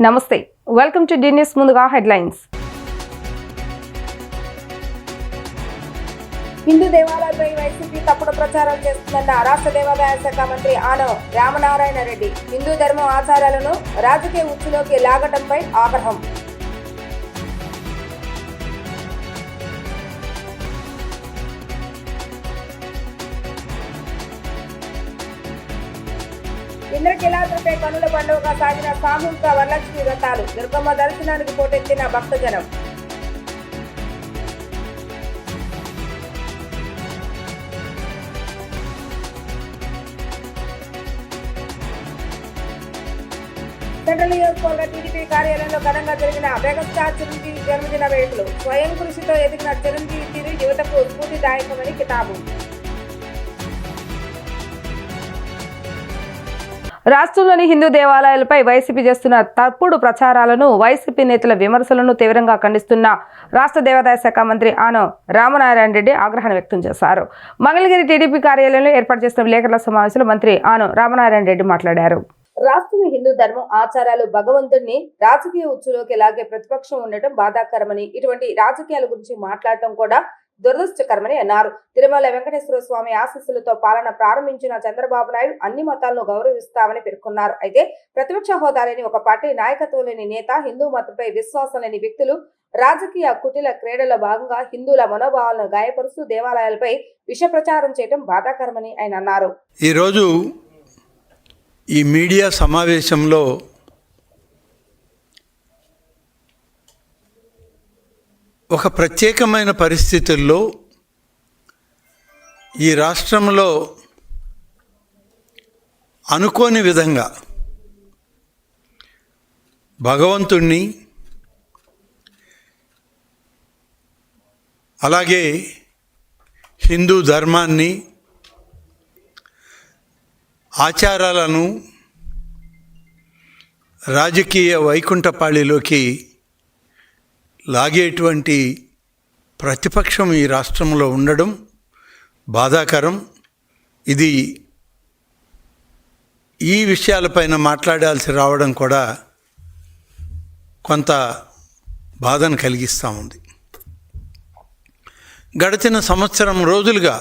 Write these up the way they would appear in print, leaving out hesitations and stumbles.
నమస్తే, welcome to D news. ముందుగా headlines. Hindu దేవాలయాలపై YCP తప్పుడు ప్రచారం చేస్తుందన్న రాష్ట్ర దేవాదాయ శాఖ మంత్రి ఆనం రామనారాయణ రెడ్డి. హిందూ ధర్మం ఆచారాలను రాజకీయ ఉచ్చులోకి లాగడంపై ఆగ్రహం. ఇంద్రకీలాద్రిపై కనుల పండుగగా సాగిన సామూహిక వరలక్ష్మి వ్రతాలు. దుర్గమ్మ దర్శనానికి పోటెత్తిన భక్తజనం. సెంట్రల్ నియోజకవర్గ టీడీపీ కార్యాలయంలో ఘనంగా జరిగిన మెగాస్టార్ చిరంజీవి జన్మదిన వేడుకలు. స్వయం కృషితో ఎదిగిన చిరంజీవి తీరు యువతకు స్ఫూర్తిదాయకమని కితాబు. రాష్ట్రంలోని హిందూ దేవాలయాలపై వైసీపీ చేస్తున్న తప్పుడు ప్రచారాలను, వైసీపీ నేతల విమర్శలను తీవ్రంగా ఖండిస్తున్న రాష్ట్ర దేవాదాయ శాఖ మంత్రి ఆనం రామనారాయణ రెడ్డి ఆగ్రహాన్ని వ్యక్తం చేశారు. మంగళగిరి టీడీపీ కార్యాలయంలో ఏర్పాటు చేసిన విలేకరుల సమావేశంలో మంత్రి ఆనం రామనారాయణ రెడ్డి మాట్లాడారు. రాష్ట్రంలో హిందూ ధర్మం ఆచారాలు భగవంతుడిని రాజకీయ ఉచ్చులోకి లాగే ప్రతిపక్షం ఉండటం బాధాకరమని, ఇటువంటి రాజకీయాల గురించి మాట్లాడటం కూడా దురదృష్టకరమని అన్నారు. తిరుమల వెంకటేశ్వర స్వామి ఆశీస్సులతో పాలన ప్రారంభించిన చంద్రబాబు నాయుడు అన్ని మతాలను గౌరవిస్తామని పేర్కొన్నారు. అయితే ప్రతిపక్ష హోదా లేని ఒక పార్టీ నాయకత్వం లేని నేత, హిందూ మతంపై విశ్వాసం లేని వ్యక్తులు రాజకీయ కుటిల క్రీడలో భాగంగా హిందువుల మనోభావాలను గాయపరుస్తూ దేవాలయాలపై విష ప్రచారం చేయడం బాధాకరమని ఆయన అన్నారు. ఈరోజు ఈ మీడియా సమావేశంలో ఒక ప్రత్యేకమైన పరిస్థితుల్లో ఈ రాష్ట్రంలో అనుకోని విధంగా భగవంతుణ్ణి, అలాగే హిందూ ధర్మాన్ని, ఆచారాలను రాజకీయ వైకుంఠపాళిలోకి లాగేటువంటి ప్రతిపక్షం ఈ రాష్ట్రంలో ఉండడం బాధాకరం. ఇది ఈ విషయాలపైన మాట్లాడాల్సి రావడం కూడా కొంత బాధను కలిగిస్తూ ఉంది. గడిచిన సంవత్సరం రోజులుగా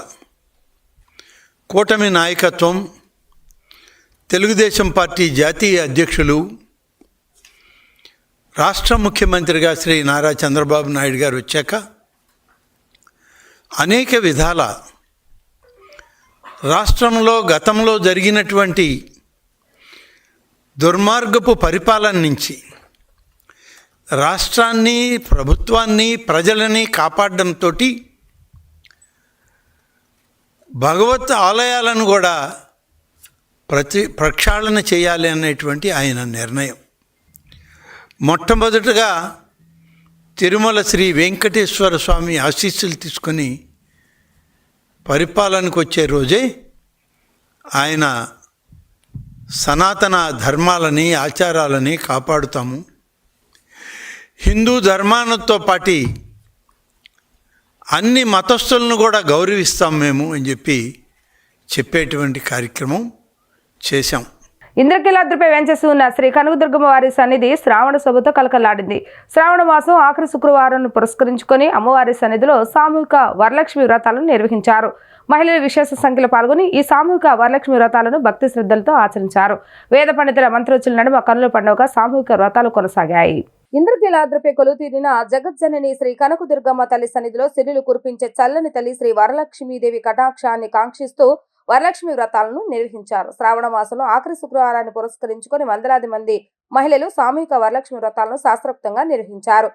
కూటమి నాయకత్వం, తెలుగుదేశం పార్టీ జాతీయ అధ్యక్షులు, రాష్ట్ర ముఖ్యమంత్రిగా శ్రీ నారా చంద్రబాబు నాయుడు గారు వచ్చాక అనేక విధాల రాష్ట్రంలో గతంలో జరిగినటువంటి దుర్మార్గపు పరిపాలన నుంచి రాష్ట్రాన్ని, ప్రభుత్వాన్ని, ప్రజలని కాపాడడంతో భగవత్ ఆలయాలను కూడా ప్రక్షాళన చేయాలి అనేటువంటి ఆయన నిర్ణయం. మొట్టమొదటగా తిరుమల శ్రీ వెంకటేశ్వర స్వామి ఆశీస్సులు తీసుకొని పరిపాలనకు వచ్చే రోజే ఆయన సనాతన ధర్మాలని, ఆచారాలని కాపాడుతాము, హిందూ ధర్మాలతో పాటు అన్ని మతస్థులను కూడా గౌరవిస్తాం మేము అని చెప్పేటువంటి కార్యక్రమం చేశాం. ఇంద్రకీలాద్రిపై వెంచేసి ఉన్న శ్రీ కనకదుర్గమ్మ వారి సన్నిధి శ్రావణ శోభతో కలకలాడింది. శ్రావణ మాసం ఆఖరి శుక్రవారం పురస్కరించుకొని అమ్మవారి సన్నిధిలో సామూహిక వరలక్ష్మి వ్రతాలను నిర్వహించారు. మహిళలు విశేష సంఖ్యలో పాల్గొని ఈ సామూహిక వరలక్ష్మి వ్రతాలను భక్తి శ్రద్ధలతో ఆచరించారు. వేద పండితుల మంత్రోచ్చుల నడుమ కన్నుల పండుగ సామూహిక వ్రతాలు కొనసాగాయి. ఇంద్రకీలాద్రిపై కొలుతీరిన జగజ్జనని శ్రీ కనకదుర్గమ్మ తల్లి సన్నిధిలో సిరులు కురిపించే చల్లని తల్లి శ్రీ వరలక్ష్మీదేవి కటాక్షాన్ని కాంక్షిస్తూ వరలక్ష్మి వ్రతాలను నిర్వహించారు. శ్రావణ మాసంలో ఆఖరి శుక్రవారాన్ని పురస్కరించుకొని వందలాది మంది మహిళలు సామూహిక వరలక్ష్మి వ్రతాలను శాస్త్రోక్తంగా నిర్వహించారు.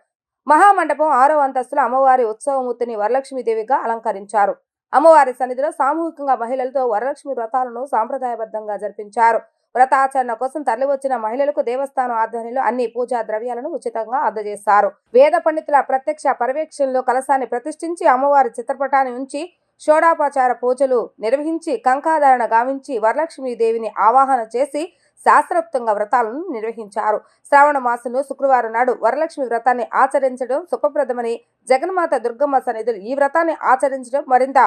మహామండపం 6వ అంతస్తులో అమ్మవారి ఉత్సవమూర్తిని వరలక్ష్మీదేవిగా అలంకరించారు. అమ్మవారి సన్నిధిలో సామూహికంగా మహిళలతో వరలక్ష్మి వ్రతాలను సాంప్రదాయబద్ధంగా జరిపించారు. వ్రతాచరణ కోసం తరలివచ్చిన మహిళలకు దేవస్థానం ఆధ్వర్యంలో అన్ని పూజా ద్రవ్యాలను ఉచితంగా అందజేశారు. వేద పండితుల ప్రత్యక్ష పర్యవేక్షణలో కలశాన్ని ప్రతిష్ఠించి అమ్మవారి చిత్రపటాన్ని ఉంచి షోడాపచార పూజలు నిర్వహించి కంకాధారణ గావించి వరలక్ష్మీదేవిని ఆవాహన చేసి శాస్త్రోక్తంగా వ్రతాలను నిర్వహించారు. శ్రావణ మాసంలో శుక్రవారం నాడు వరలక్ష్మి వ్రతాన్ని ఆచరించడం శుభప్రదమని జగన్మాత దుర్గమ్మ సన్నిధులు ఈ వ్రతాన్ని ఆచరించడం మరింత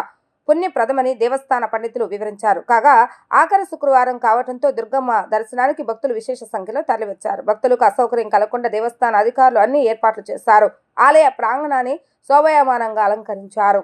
పుణ్యప్రదమని దేవస్థాన పండితులు వివరించారు. కాగా ఆఖరి శుక్రవారం కావడంతో దుర్గమ్మ దర్శనానికి భక్తులు విశేష సంఖ్యలో తరలివచ్చారు. భక్తులకు అసౌకర్యం కలగకుండా దేవస్థాన అధికారులు అన్ని ఏర్పాట్లు చేశారు. ఆలయ ప్రాంగణాన్ని శోభాయమానంగా అలంకరించారు.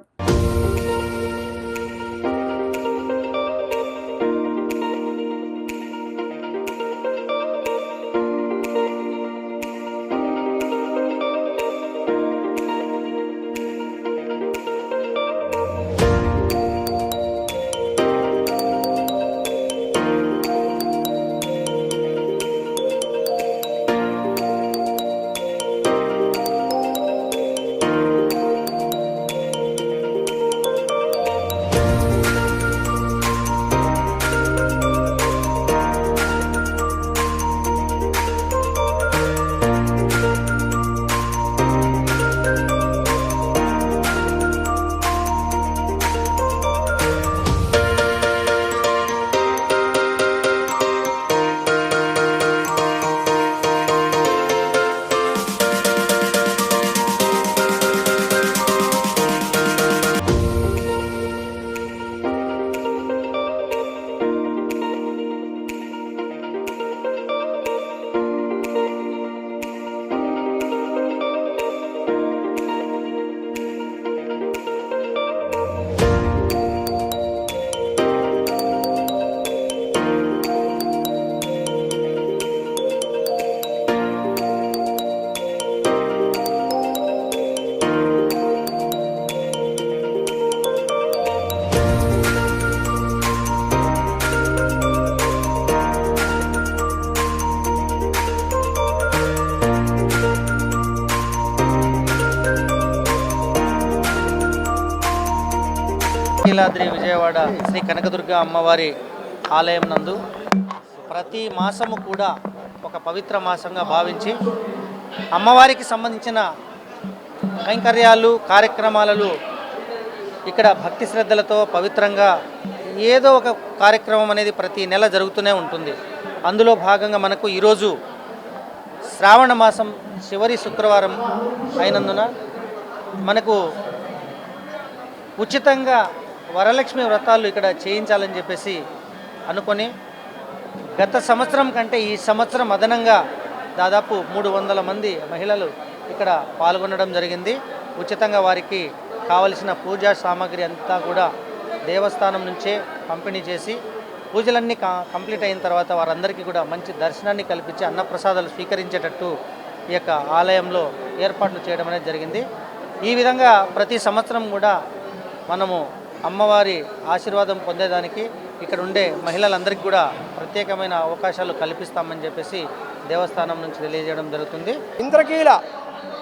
నీలాద్రి విజయవాడ శ్రీ కనకదుర్గ అమ్మవారి ఆలయం నందు ప్రతి మాసము కూడా ఒక పవిత్ర మాసంగా భావించి అమ్మవారికి సంబంధించిన కైంకర్యాలు కార్యక్రమాలలో ఇక్కడ భక్తి శ్రద్ధలతో పవిత్రంగా ఏదో ఒక కార్యక్రమం అనేది ప్రతి నెల జరుగుతూనే ఉంటుంది. అందులో భాగంగా మనకు ఈరోజు శ్రావణ మాసం చివరి శుక్రవారం అయినందున మనకు ఉచితంగా వరలక్ష్మి వ్రతాలు ఇక్కడ చేయించాలని చెప్పేసి అనుకొని గత సంవత్సరం కంటే ఈ సంవత్సరం అదనంగా దాదాపు 300 మంది మహిళలు ఇక్కడ పాల్గొనడం జరిగింది. ఉచితంగా వారికి కావలసిన పూజా సామాగ్రి అంతా కూడా దేవస్థానం నుంచే పంపిణీ చేసి పూజలన్నీ కంప్లీట్ అయిన తర్వాత వారందరికీ కూడా మంచి దర్శనాన్ని కల్పించి అన్నప్రసాదాలు స్వీకరించేటట్టు ఈ యొక్క ఆలయంలో ఏర్పాట్లు చేయడం అనేది జరిగింది. ఈ విధంగా ప్రతి సంవత్సరం కూడా మనము అమ్మవారి ఆశీర్వాదం పొందేదానికి ఇక్కడ ఉండే మహిళలందరికీ కూడా ప్రత్యేకమైన అవకాశాలు కల్పిస్తామని చెప్పేసి దేవస్థానం నుంచి తెలియజేయడం జరుగుతుంది. ఇంద్రకీల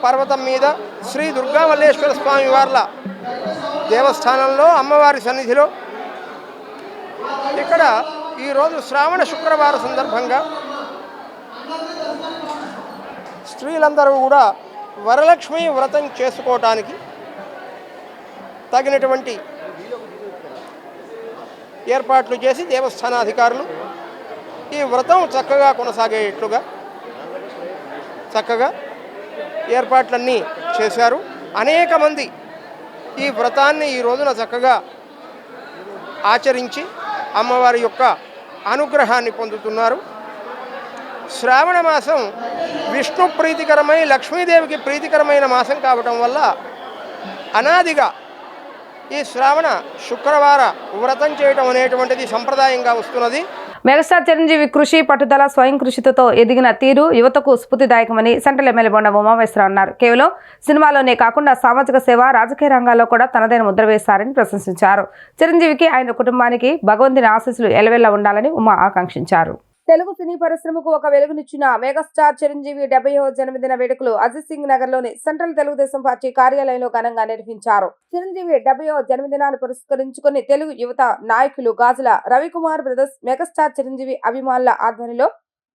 పర్వతం మీద శ్రీ దుర్గామల్లేశ్వర స్వామి వార్ల దేవస్థానంలో అమ్మవారి సన్నిధిలో ఇక్కడ ఈరోజు శ్రావణ శుక్రవారం సందర్భంగా స్త్రీలందరూ కూడా వరలక్ష్మి వ్రతం చేసుకోవటానికి తగినటువంటి ఏర్పాట్లు చేసి దేవస్థానాధికారులు ఈ వ్రతం చక్కగా కొనసాగేట్లుగా చక్కగా ఏర్పాట్లన్నీ చేశారు. అనేక మంది ఈ వ్రతాన్ని ఈ రోజున చక్కగా ఆచరించి అమ్మవారి యొక్క అనుగ్రహాన్ని పొందుతున్నారు. శ్రావణ మాసం విష్ణు ప్రీతికరమై లక్ష్మీదేవికి ప్రీతికరమైన మాసం కావటం వల్ల అనాదిగా ఈ శ్రావణ శుక్రవార వ్రతం చేయటం అనేటువంటిది సంప్రదాయంగా వస్తున్నది. మెగాస్టార్ చిరంజీవి కృషి పట్టుదల స్వయం కృషితో ఎదిగిన తీరు యువతకు స్ఫూర్తిదాయకమని సెంట్రల్ ఎమ్మెల్యే బొండ ఉమామహేశ్వరరావు అన్నారు. కేవలం సినిమాలోనే కాకుండా సామాజిక సేవ రాజకీయ రంగాల్లో కూడా తనదైన ముద్ర వేశారని ప్రశంసించారు. చిరంజీవికి ఆయన కుటుంబానికి భగవంతుని ఆశీస్సులు ఎలవెల్లా ఉండాలని ఉమా ఆకాంక్షించారు. తెలుగు సినీ పరిశ్రమకు ఒక వెలుగునిచ్చిన మెగాస్టార్ చిరంజీవి 70వ జన్మదిన వేడుకలు అజిత్ సింగ్ నగర్ లోని సెంట్రల్ తెలుగుదేశం పార్టీ కార్యాలయంలో ఘనంగా నిర్వహించారు. చిరంజీవి 70వ జన్మదినాన్ని పురస్కరించుకుని తెలుగు యువత నాయకులు గాజుల రవికుమార్ బ్రదర్స్ మెగాస్టార్ చిరంజీవి అభిమానుల ఆధ్వర్యంలో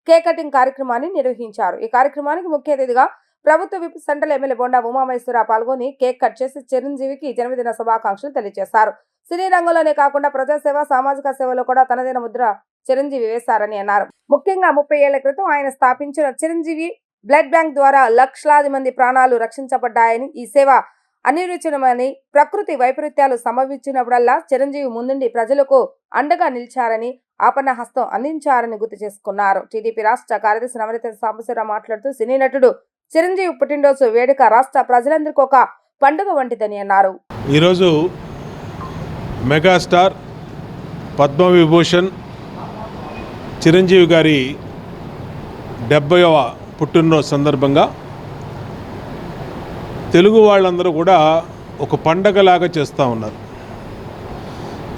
కేక్ కటింగ్ కార్యక్రమాన్ని నిర్వహించారు. ఈ కార్యక్రమానికి ముఖ్య అతిథిగా ప్రభుత్వ విప్ సెంట్రల్ ఎమ్మెల్యే బొండ ఉమామహేశ్వరరావు పాల్గొని కేక్ కట్ చేసి చిరంజీవికి జన్మదిన శుభాకాంక్షలు తెలియజేశారు. సినీ రంగంలోనే కాకుండా ప్రజాసేవ సామాజిక సేవలో కూడా తనదైన ముద్ర చిరంజీవి వేశారని అన్నారు. ముఖ్యంగా 30 ఏళ్ల క్రితం ఆయన స్థాపించిన చిరంజీవి బ్లడ్ బ్యాంక్ ద్వారా లక్షలాది మంది ప్రాణాలు రక్షించబడ్డాయని, ఈ సేవ అనిర్వచనమని, ప్రకృతి వైపరీత్యాలు సంభవించినప్పుడల్లా చిరంజీవి ముందుండి ప్రజలకు అండగా నిలిచారని, ఆపన్న హస్తం అందించారని గుర్తు చేసుకున్నారు. టీడీపీ రాష్ట్ర కార్యదర్శి నవనీత సాంబశివరావు మాట్లాడుతూ సినీ నటుడు చిరంజీవి పుట్టినరోజు వేడుక రాష్ట్ర ప్రజలందరికీ ఒక పండుగ వంటిదని అన్నారు. ఈరోజు మెగాస్టార్ పద్మవిభూషణ్ చిరంజీవి గారి 70వ పుట్టినరోజు సందర్భంగా తెలుగు వాళ్ళందరూ కూడా ఒక పండగలాగా చేస్తూ ఉన్నారు.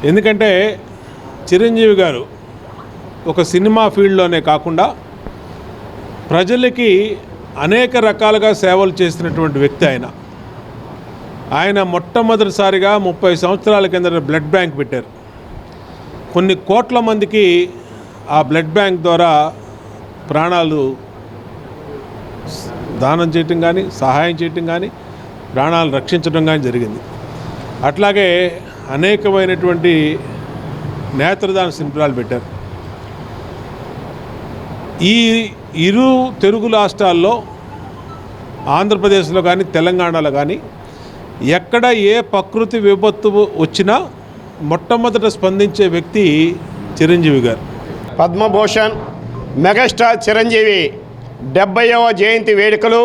ఎందుకంటే చిరంజీవి గారు ఒక సినిమా ఫీల్డ్లోనే కాకుండా ప్రజలకి అనేక రకాలుగా సేవలు చేసినటువంటి వ్యక్తి ఆయన మొట్టమొదటిసారిగా 30 సంవత్సరాల కింద బ్లడ్ బ్యాంక్ పెట్టారు. కొన్ని కోట్ల మందికి ఆ బ్లడ్ బ్యాంక్ ద్వారా ప్రాణాలు దానం చేయటం కానీ, సహాయం చేయటం కానీ, ప్రాణాలు రక్షించడం కానీ జరిగింది. అట్లాగే అనేకమైనటువంటి నేత్రదాన శిల్పాలు పెట్టారు. ఈ ఇరు తెలుగు రాష్ట్రాల్లో ఆంధ్రప్రదేశ్లో కానీ తెలంగాణలో కానీ ఎక్కడ ఏ ప్రకృతి విపత్తు వచ్చినా మొట్టమొదట స్పందించే వ్యక్తి చిరంజీవి గారు. పద్మభూషణ్ మెగాస్టార్ చిరంజీవి 70వ జయంతి వేడుకలు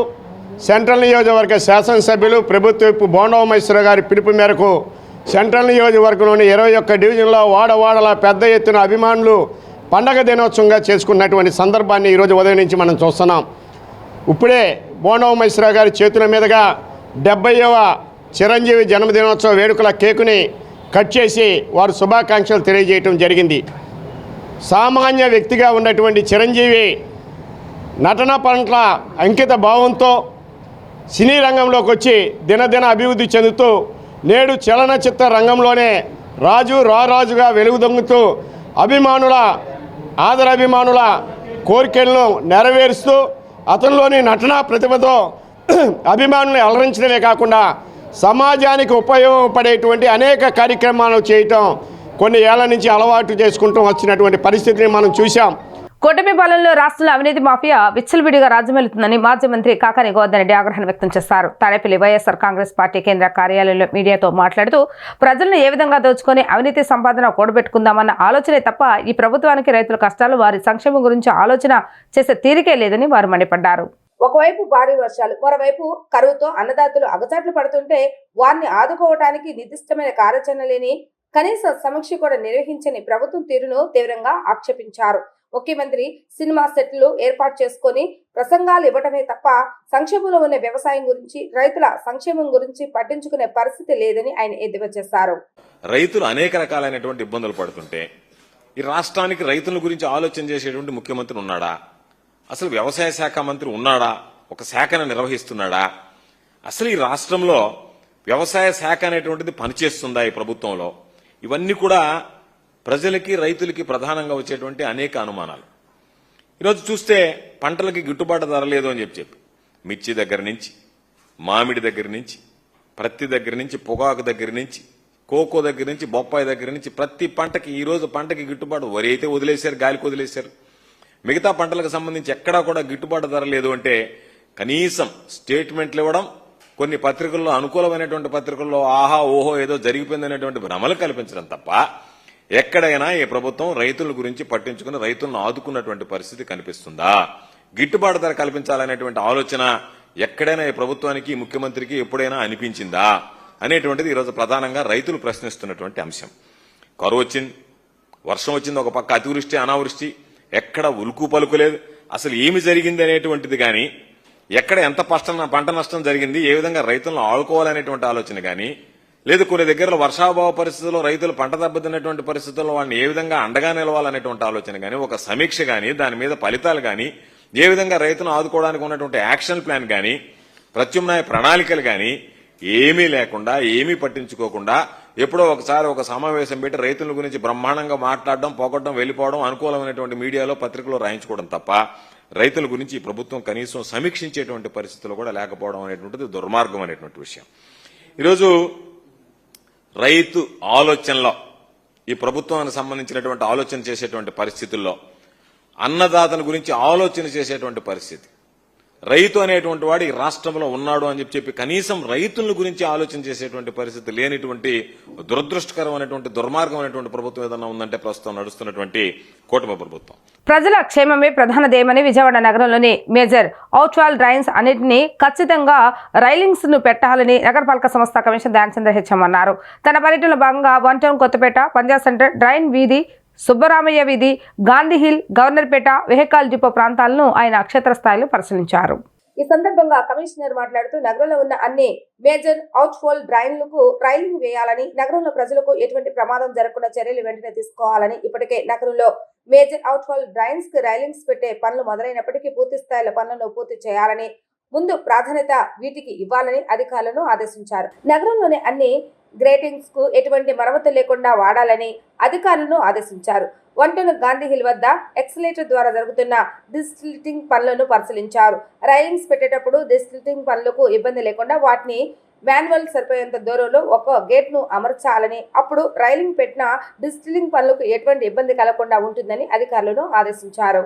సెంట్రల్ నియోజకవర్గ శాసనసభ్యులు ప్రభుత్వపు బోండవ గారి పిలుపు మేరకు సెంట్రల్ నియోజకవర్గంలోని 21 డివిజన్లో వాడవాడల పెద్ద ఎత్తున అభిమానులు పండగ దినోత్సవంగా చేసుకున్నటువంటి సందర్భాన్ని ఈరోజు ఉదయం నుంచి మనం చూస్తున్నాం. ఇప్పుడే బోండవ గారి చేతుల మీదుగా 70వ చిరంజీవి జన్మదినోత్సవ వేడుకల కేకుని కట్ చేసి వారు శుభాకాంక్షలు తెలియజేయటం జరిగింది. సామాన్య వ్యక్తిగా ఉన్నటువంటి చిరంజీవి నటన పట్ల అంకిత భావంతో సినీ రంగంలోకి వచ్చి దినదిన అభివృద్ధి చెందుతూ నేడు చలనచిత్ర రంగంలోనే రారాజుగా వెలుగుదొంగుతూ ఆదరాభిమానుల కోరికలను నెరవేరుస్తూ అతనిలోని నటనా ప్రతిభతో అభిమానుల్ని అలరించడమే కాకుండా సమాజానికి ఉపయోగపడేటువంటి అనేక కార్యక్రమాలు చేయటం కొన్ని ఏళ్ల నుంచి అలవాటు చేసుకుంటూ వచ్చినటువంటి పరిస్థితిని మనం చూసాం. కూటమి పాలనలో రాష్ట్రంలో అవినీతి మాఫియా విచ్చలవిడిగా రాజ్యమేలుతుందని మాజీ మంత్రి కాకాని గోవర్ధన్ రెడ్డి ఆగ్రహం వ్యక్తం చేశారు. తాడేపల్లి వైఎస్ఆర్ కాంగ్రెస్ పార్టీ కేంద్ర కార్యాలయంలో మీడియాతో మాట్లాడుతూ ప్రజలను ఏ విధంగా దోచుకొని అవినీతి సంపాదన కూడబెట్టుకుందామన్న ఆలోచనే తప్ప ఈ ప్రభుత్వానికి రైతుల కష్టాలు, వారి సంక్షేమం గురించి ఆలోచన చేసే తీరికే లేదని వారు మండిపడ్డారు. ఒకవైపు భారీ వర్షాలు, మరోవైపు కరువుతో అన్నదాతలు అగచాట్లు పడుతుంటే వారిని ఆదుకోవడానికి నిర్దిష్టమైన కార్యాచరణ లేని, కనీస సమీక్ష కూడా నిర్వహించని ప్రభుత్వం తీరును తీవ్రంగా ఆక్షేపించారు. ముఖ్యమంత్రి సినిమా సెట్లు ఏర్పాటు చేసుకొని ప్రసంగాలు ఇవ్వటమే తప్ప సంక్షేమంలో ఉన్న వ్యవసాయం గురించి, రైతుల సంక్షేమం గురించి పట్టించుకునే పరిస్థితి లేదని ఆయన ఎద్దేవా చేశారు. రైతులు అనేక రకాలైనటువంటి ఇబ్బందులు పడుతుంటే ఈ రాష్ట్రానికి రైతుల గురించి ఆలోచన చేసేటువంటి ముఖ్యమంత్రి ఉన్నాడా? అసలు వ్యవసాయ శాఖ మంత్రి ఉన్నాడా? ఒక శాఖను నిర్వహిస్తున్నాడా? అసలు ఈ రాష్ట్రంలో వ్యవసాయ శాఖ అనేటువంటిది పనిచేస్తుందా ఈ ప్రభుత్వంలో? ఇవన్నీ కూడా ప్రజలకి, రైతులకి ప్రధానంగా వచ్చేటువంటి అనేక అనుమానాలు. ఈరోజు చూస్తే పంటలకి గిట్టుబాటు ధర లేదు అని చెప్పి మిర్చి దగ్గర నుంచి, మామిడి దగ్గర నుంచి, ప్రత్తి దగ్గర నుంచి, పొగాకు దగ్గర నుంచి, కోకో దగ్గర నుంచి, బొప్పాయి దగ్గర నుంచి ప్రతి పంటకి ఈరోజు పంటకి గిట్టుబాటు, వరి అయితే వదిలేశారు, గాలికి వదిలేశారు. మిగతా పంటలకు సంబంధించి ఎక్కడా కూడా గిట్టుబాటు ధర లేదు అంటే కనీసం స్టేట్మెంట్లు ఇవ్వడం, కొన్ని పత్రికల్లో అనుకూలమైనటువంటి పత్రికల్లో ఆహా ఓహో ఏదో జరిగిపోయిందనేటువంటి భ్రమలు కల్పించడం తప్ప ఎక్కడైనా ఈ ప్రభుత్వం రైతుల గురించి పట్టించుకుని రైతులను ఆదుకున్నటువంటి పరిస్థితి కనిపిస్తుందా? గిట్టుబాటు ధర కల్పించాలనేటువంటి ఆలోచన ఎక్కడైనా ఈ ప్రభుత్వానికి, ముఖ్యమంత్రికి ఎప్పుడైనా అనిపించిందా అనేటువంటిది ఈరోజు ప్రధానంగా రైతులు ప్రశ్నిస్తున్నటువంటి అంశం. కరువు వచ్చింది, వర్షం వచ్చింది, ఒక పక్క అతివృష్టి, అనావృష్టి, ఎక్కడ ఉలుకు పలుకులేదు. అసలు ఏమి జరిగింది అనేటువంటిది కానీ, ఎక్కడ ఎంత పంట నష్టం జరిగింది, ఏ విధంగా రైతులను ఆడుకోవాలనేటువంటి ఆలోచన కానీ, లేదు కొన్ని దగ్గరలో వర్షాభావ పరిస్థితుల్లో రైతులు పంట దెబ్బతిన్నటువంటి పరిస్థితుల్లో వాళ్ళని ఏ విధంగా అండగా నిలవాలనేటువంటి ఆలోచన కానీ, ఒక సమీక్ష కానీ, దాని మీద ఫలితాలు కానీ, ఏ విధంగా రైతును ఆదుకోవడానికి ఉన్నటువంటి యాక్షన్ ప్లాన్ కానీ, ప్రత్యామ్నాయ ప్రణాళికలు కానీ ఏమీ లేకుండా, ఏమీ పట్టించుకోకుండా ఎప్పుడో ఒకసారి ఒక సమావేశం పెట్టి రైతుల గురించి బ్రహ్మాండంగా మాట్లాడడం, పోగొట్టడం, వెళ్లిపోవడం, అనుకూలమైనటువంటి మీడియాలో, పత్రికలో రాయించుకోవడం తప్ప రైతుల గురించి ఈ ప్రభుత్వం కనీసం సమీక్షించేటువంటి పరిస్థితులు కూడా లేకపోవడం అనేటువంటిది దుర్మార్గం అనేటువంటి విషయం. ఈరోజు రైతు ఆలోచనలో, ఈ ప్రభుత్వానికి సంబంధించినటువంటి ఆలోచన చేసేటువంటి పరిస్థితుల్లో అన్నదాతల గురించి ఆలోచన చేసేటువంటి పరిస్థితి, రైతు అనేటువంటి వాడు ఈ రాష్ట్రంలో ఉన్నాడు అని చెప్పి కనీసం రైతుల గురించి ఆలోచన చేసేటువంటి పరిస్థితి లేనిటువంటి దురదృష్టకరమైనటువంటి దుర్మార్గమైనటువంటి ప్రభుత్వం ఏదన్నా ఉందంటే ప్రస్తుతం నడుస్తున్నటువంటి కూటమి ప్రభుత్వం. ప్రజల క్షేమమే ప్రధాన ధ్యేయమని విజయవాడ నగరంలోని మేజర్ అవుట్వాల్ డ్రైన్స్ అన్నింటినీ ఖచ్చితంగా రైలింగ్స్ ను పెట్టాలని నగరపాలక సంస్థ కమిషనర్ ధ్యానచంద్ర హెచ్ఎం అన్నారు. తన పర్యటనలో భాగంగా 1 town Kothapeta, Punjab centre, drain వీధి, సుబ్బరామయ్య వీధి, Gandhi hill, Governorpet, vehicle depot ప్రాంతాలను ఆయన క్షేత్రస్థాయిలో పరిశీలించారు. ఈ సందర్భంగా కమిషనర్ మాట్లాడుతూ నగరంలో ఉన్న అన్ని మేజర్ అవుట్ఫాల్ డ్రైన్లకు రైలింగ్ వేయాలని, నగరంలో ప్రజలకు ఎటువంటి ప్రమాదం జరగకుండా చర్యలు వెంటనే తీసుకోవాలని, ఇప్పటికే నగరంలో మేజర్ అవుట్ఫాల్ డ్రైన్స్ కి రైలింగ్స్ పెట్టే పనులు మొదలైనప్పటికీ పూర్తి స్థాయిలో పనులను పూర్తి చేయాలని, ముందు ప్రాధాన్యత వీటికి ఇవ్వాలని అధికారులను ఆదేశించారు. నగరంలోని అన్ని గ్రేటింగ్స్ కు ఎటువంటి మరమ్మతులు లేకుండా వాడాలని అధికారులను ఆదేశించారు. 1 టౌన్ గాంధీ హిల్ వద్ద ఎక్సలేటర్ ద్వారా జరుగుతున్న డిస్టిల్టింగ్ పనులను పరిశీలించారు. రైలింగ్స్ పెట్టేటప్పుడు డిస్టిల్టింగ్ పనులకు ఇబ్బంది లేకుండా వాటిని మాన్యువల్ సరిపోయేంత దూరంలో ఒక గేట్ ను అమర్చాలని, అప్పుడు రైలింగ్ పెట్టిన డిస్టిల్టింగ్ పనులకు ఎటువంటి ఇబ్బంది కలగకుండా ఉంటుందని అధికారులను ఆదేశించారు.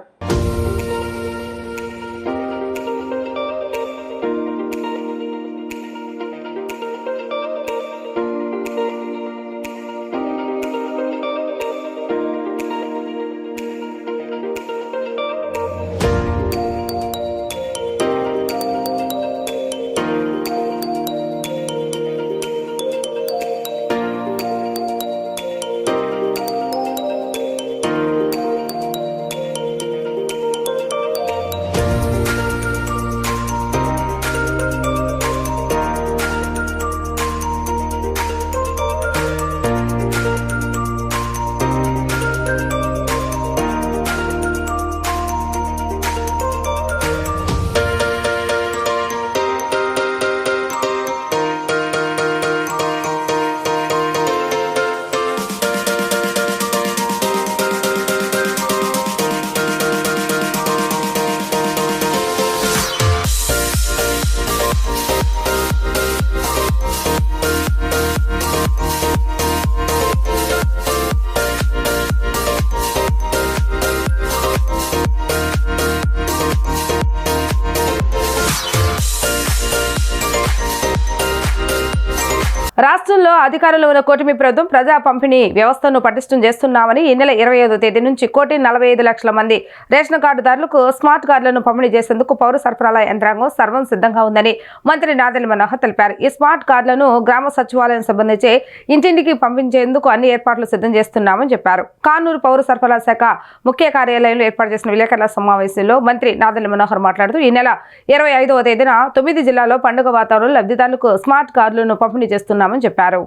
రాష్ట్రంలో అధికారంలో ఉన్న కూటమి ప్రభుత్వం ప్రజా పంపిణీ వ్యవస్థను పటిష్టం చేస్తున్నామని ఈ నెల 25వ తేదీ నుంచి 1,45,00,000 మంది రేషన్ కార్డుదారులకు స్మార్ట్ కార్డులను పంపిణీ చేసేందుకు పౌర సరఫరాల యంత్రాంగం సర్వం సిద్ధంగా ఉందని మంత్రి నాదెళ్ల మనోహర్ తెలిపారు. ఈ స్మార్ట్ కార్డులను గ్రామ సచివాలయం సంబంధించి ఇంటింటికి పంపించేందుకు అన్ని ఏర్పాట్లు సిద్ధం చేస్తున్నామని చెప్పారు. కానూరు పౌర సరఫరాల శాఖ ముఖ్య కార్యాలయంలో ఏర్పాటు చేసిన విలేకరుల సమావేశంలో మంత్రి నాదెళ్ల మనోహర్ మాట్లాడుతూ ఈ నెల 25వ తేదీన 9 జిల్లాల్లో పండుగ వాతావరణంలో లబ్ధిదారులకు స్మార్ట్ కార్డులను పంపిణీ చేస్తున్నామని చెప్పారు.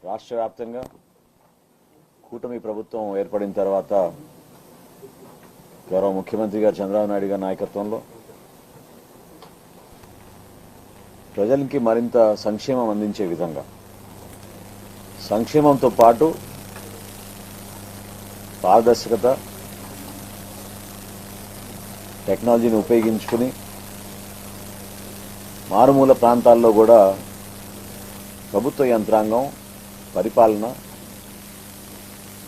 రాష్ట్ర వ్యాప్తంగా కూటమి ప్రభుత్వం ఏర్పడిన తర్వాత గౌరవ ముఖ్యమంత్రి గారు చంద్రబాబు నాయుడు గారి నాయకత్వంలో ప్రజలకి మరింత సంక్షేమం అందించే విధంగా సంక్షేమంతో పాటు పారదర్శకత, టెక్నాలజీని ఉపయోగించుకుని మారుమూల ప్రాంతాల్లో కూడా ప్రభుత్వ యంత్రాంగం పరిపాలన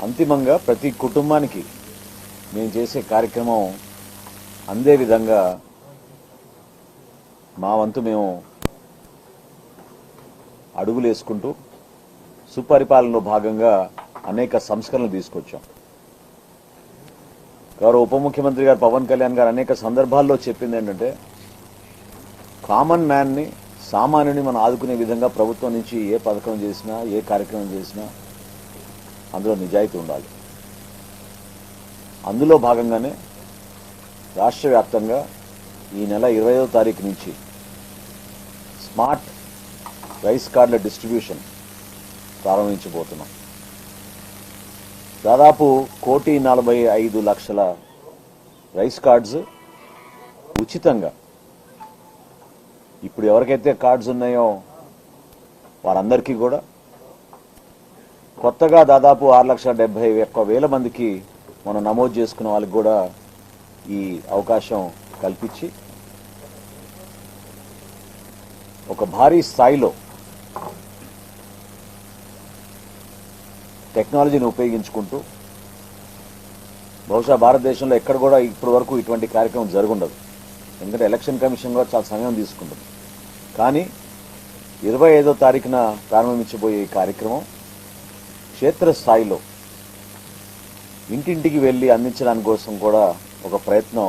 అంతిమంగా ప్రతి కుటుంబానికి మేము చేసే కార్యక్రమం అందే విధంగా మా వంతు మేము అడుగులు వేసుకుంటూ సుపరిపాలనలో భాగంగా అనేక సంస్కరణలు తీసుకొచ్చాం. గౌరవ ఉప ముఖ్యమంత్రి గారు పవన్ కళ్యాణ్ గారు అనేక సందర్భాల్లో చెప్పింది ఏంటంటే కామన్ మ్యాన్ని, సామాన్యుని మనం ఆదుకునే విధంగా ప్రభుత్వం నుంచి ఏ పథకం చేసినా, ఏ కార్యక్రమం చేసినా అందులో నిజాయితీ ఉండాలి. అందులో భాగంగానే రాష్ట్ర వ్యాప్తంగా ఈ నెల 20వ తారీఖు నుంచి స్మార్ట్ రైస్ కార్డుల డిస్ట్రిబ్యూషన్ ప్రారంభించబోతున్నాం. దాదాపు 1,45,00,000 రైస్ కార్డ్స్ ఉచితంగా ఇప్పుడు ఎవరికైతే కార్డ్స్ ఉన్నాయో వారందరికీ కూడా, కొత్తగా దాదాపు 6,71,000 మందికి మనం నమోదు చేసుకున్న వాళ్ళకి కూడా ఈ అవకాశం కల్పించి ఒక భారీ స్థాయిలో టెక్నాలజీని ఉపయోగించుకుంటూ, బహుశా భారతదేశంలో ఎక్కడ కూడా ఇప్పటి వరకు ఇటువంటి కార్యక్రమం జరుగుండదు. ఎందుకంటే ఎలక్షన్ కమిషన్ కూడా చాలా సమయం తీసుకుంటుంది. కానీ 25వ తారీఖున ప్రారంభించబోయే ఈ కార్యక్రమం క్షేత్రస్థాయిలో ఇంటింటికి వెళ్ళి అందించడానికి కోసం కూడా ఒక ప్రయత్నం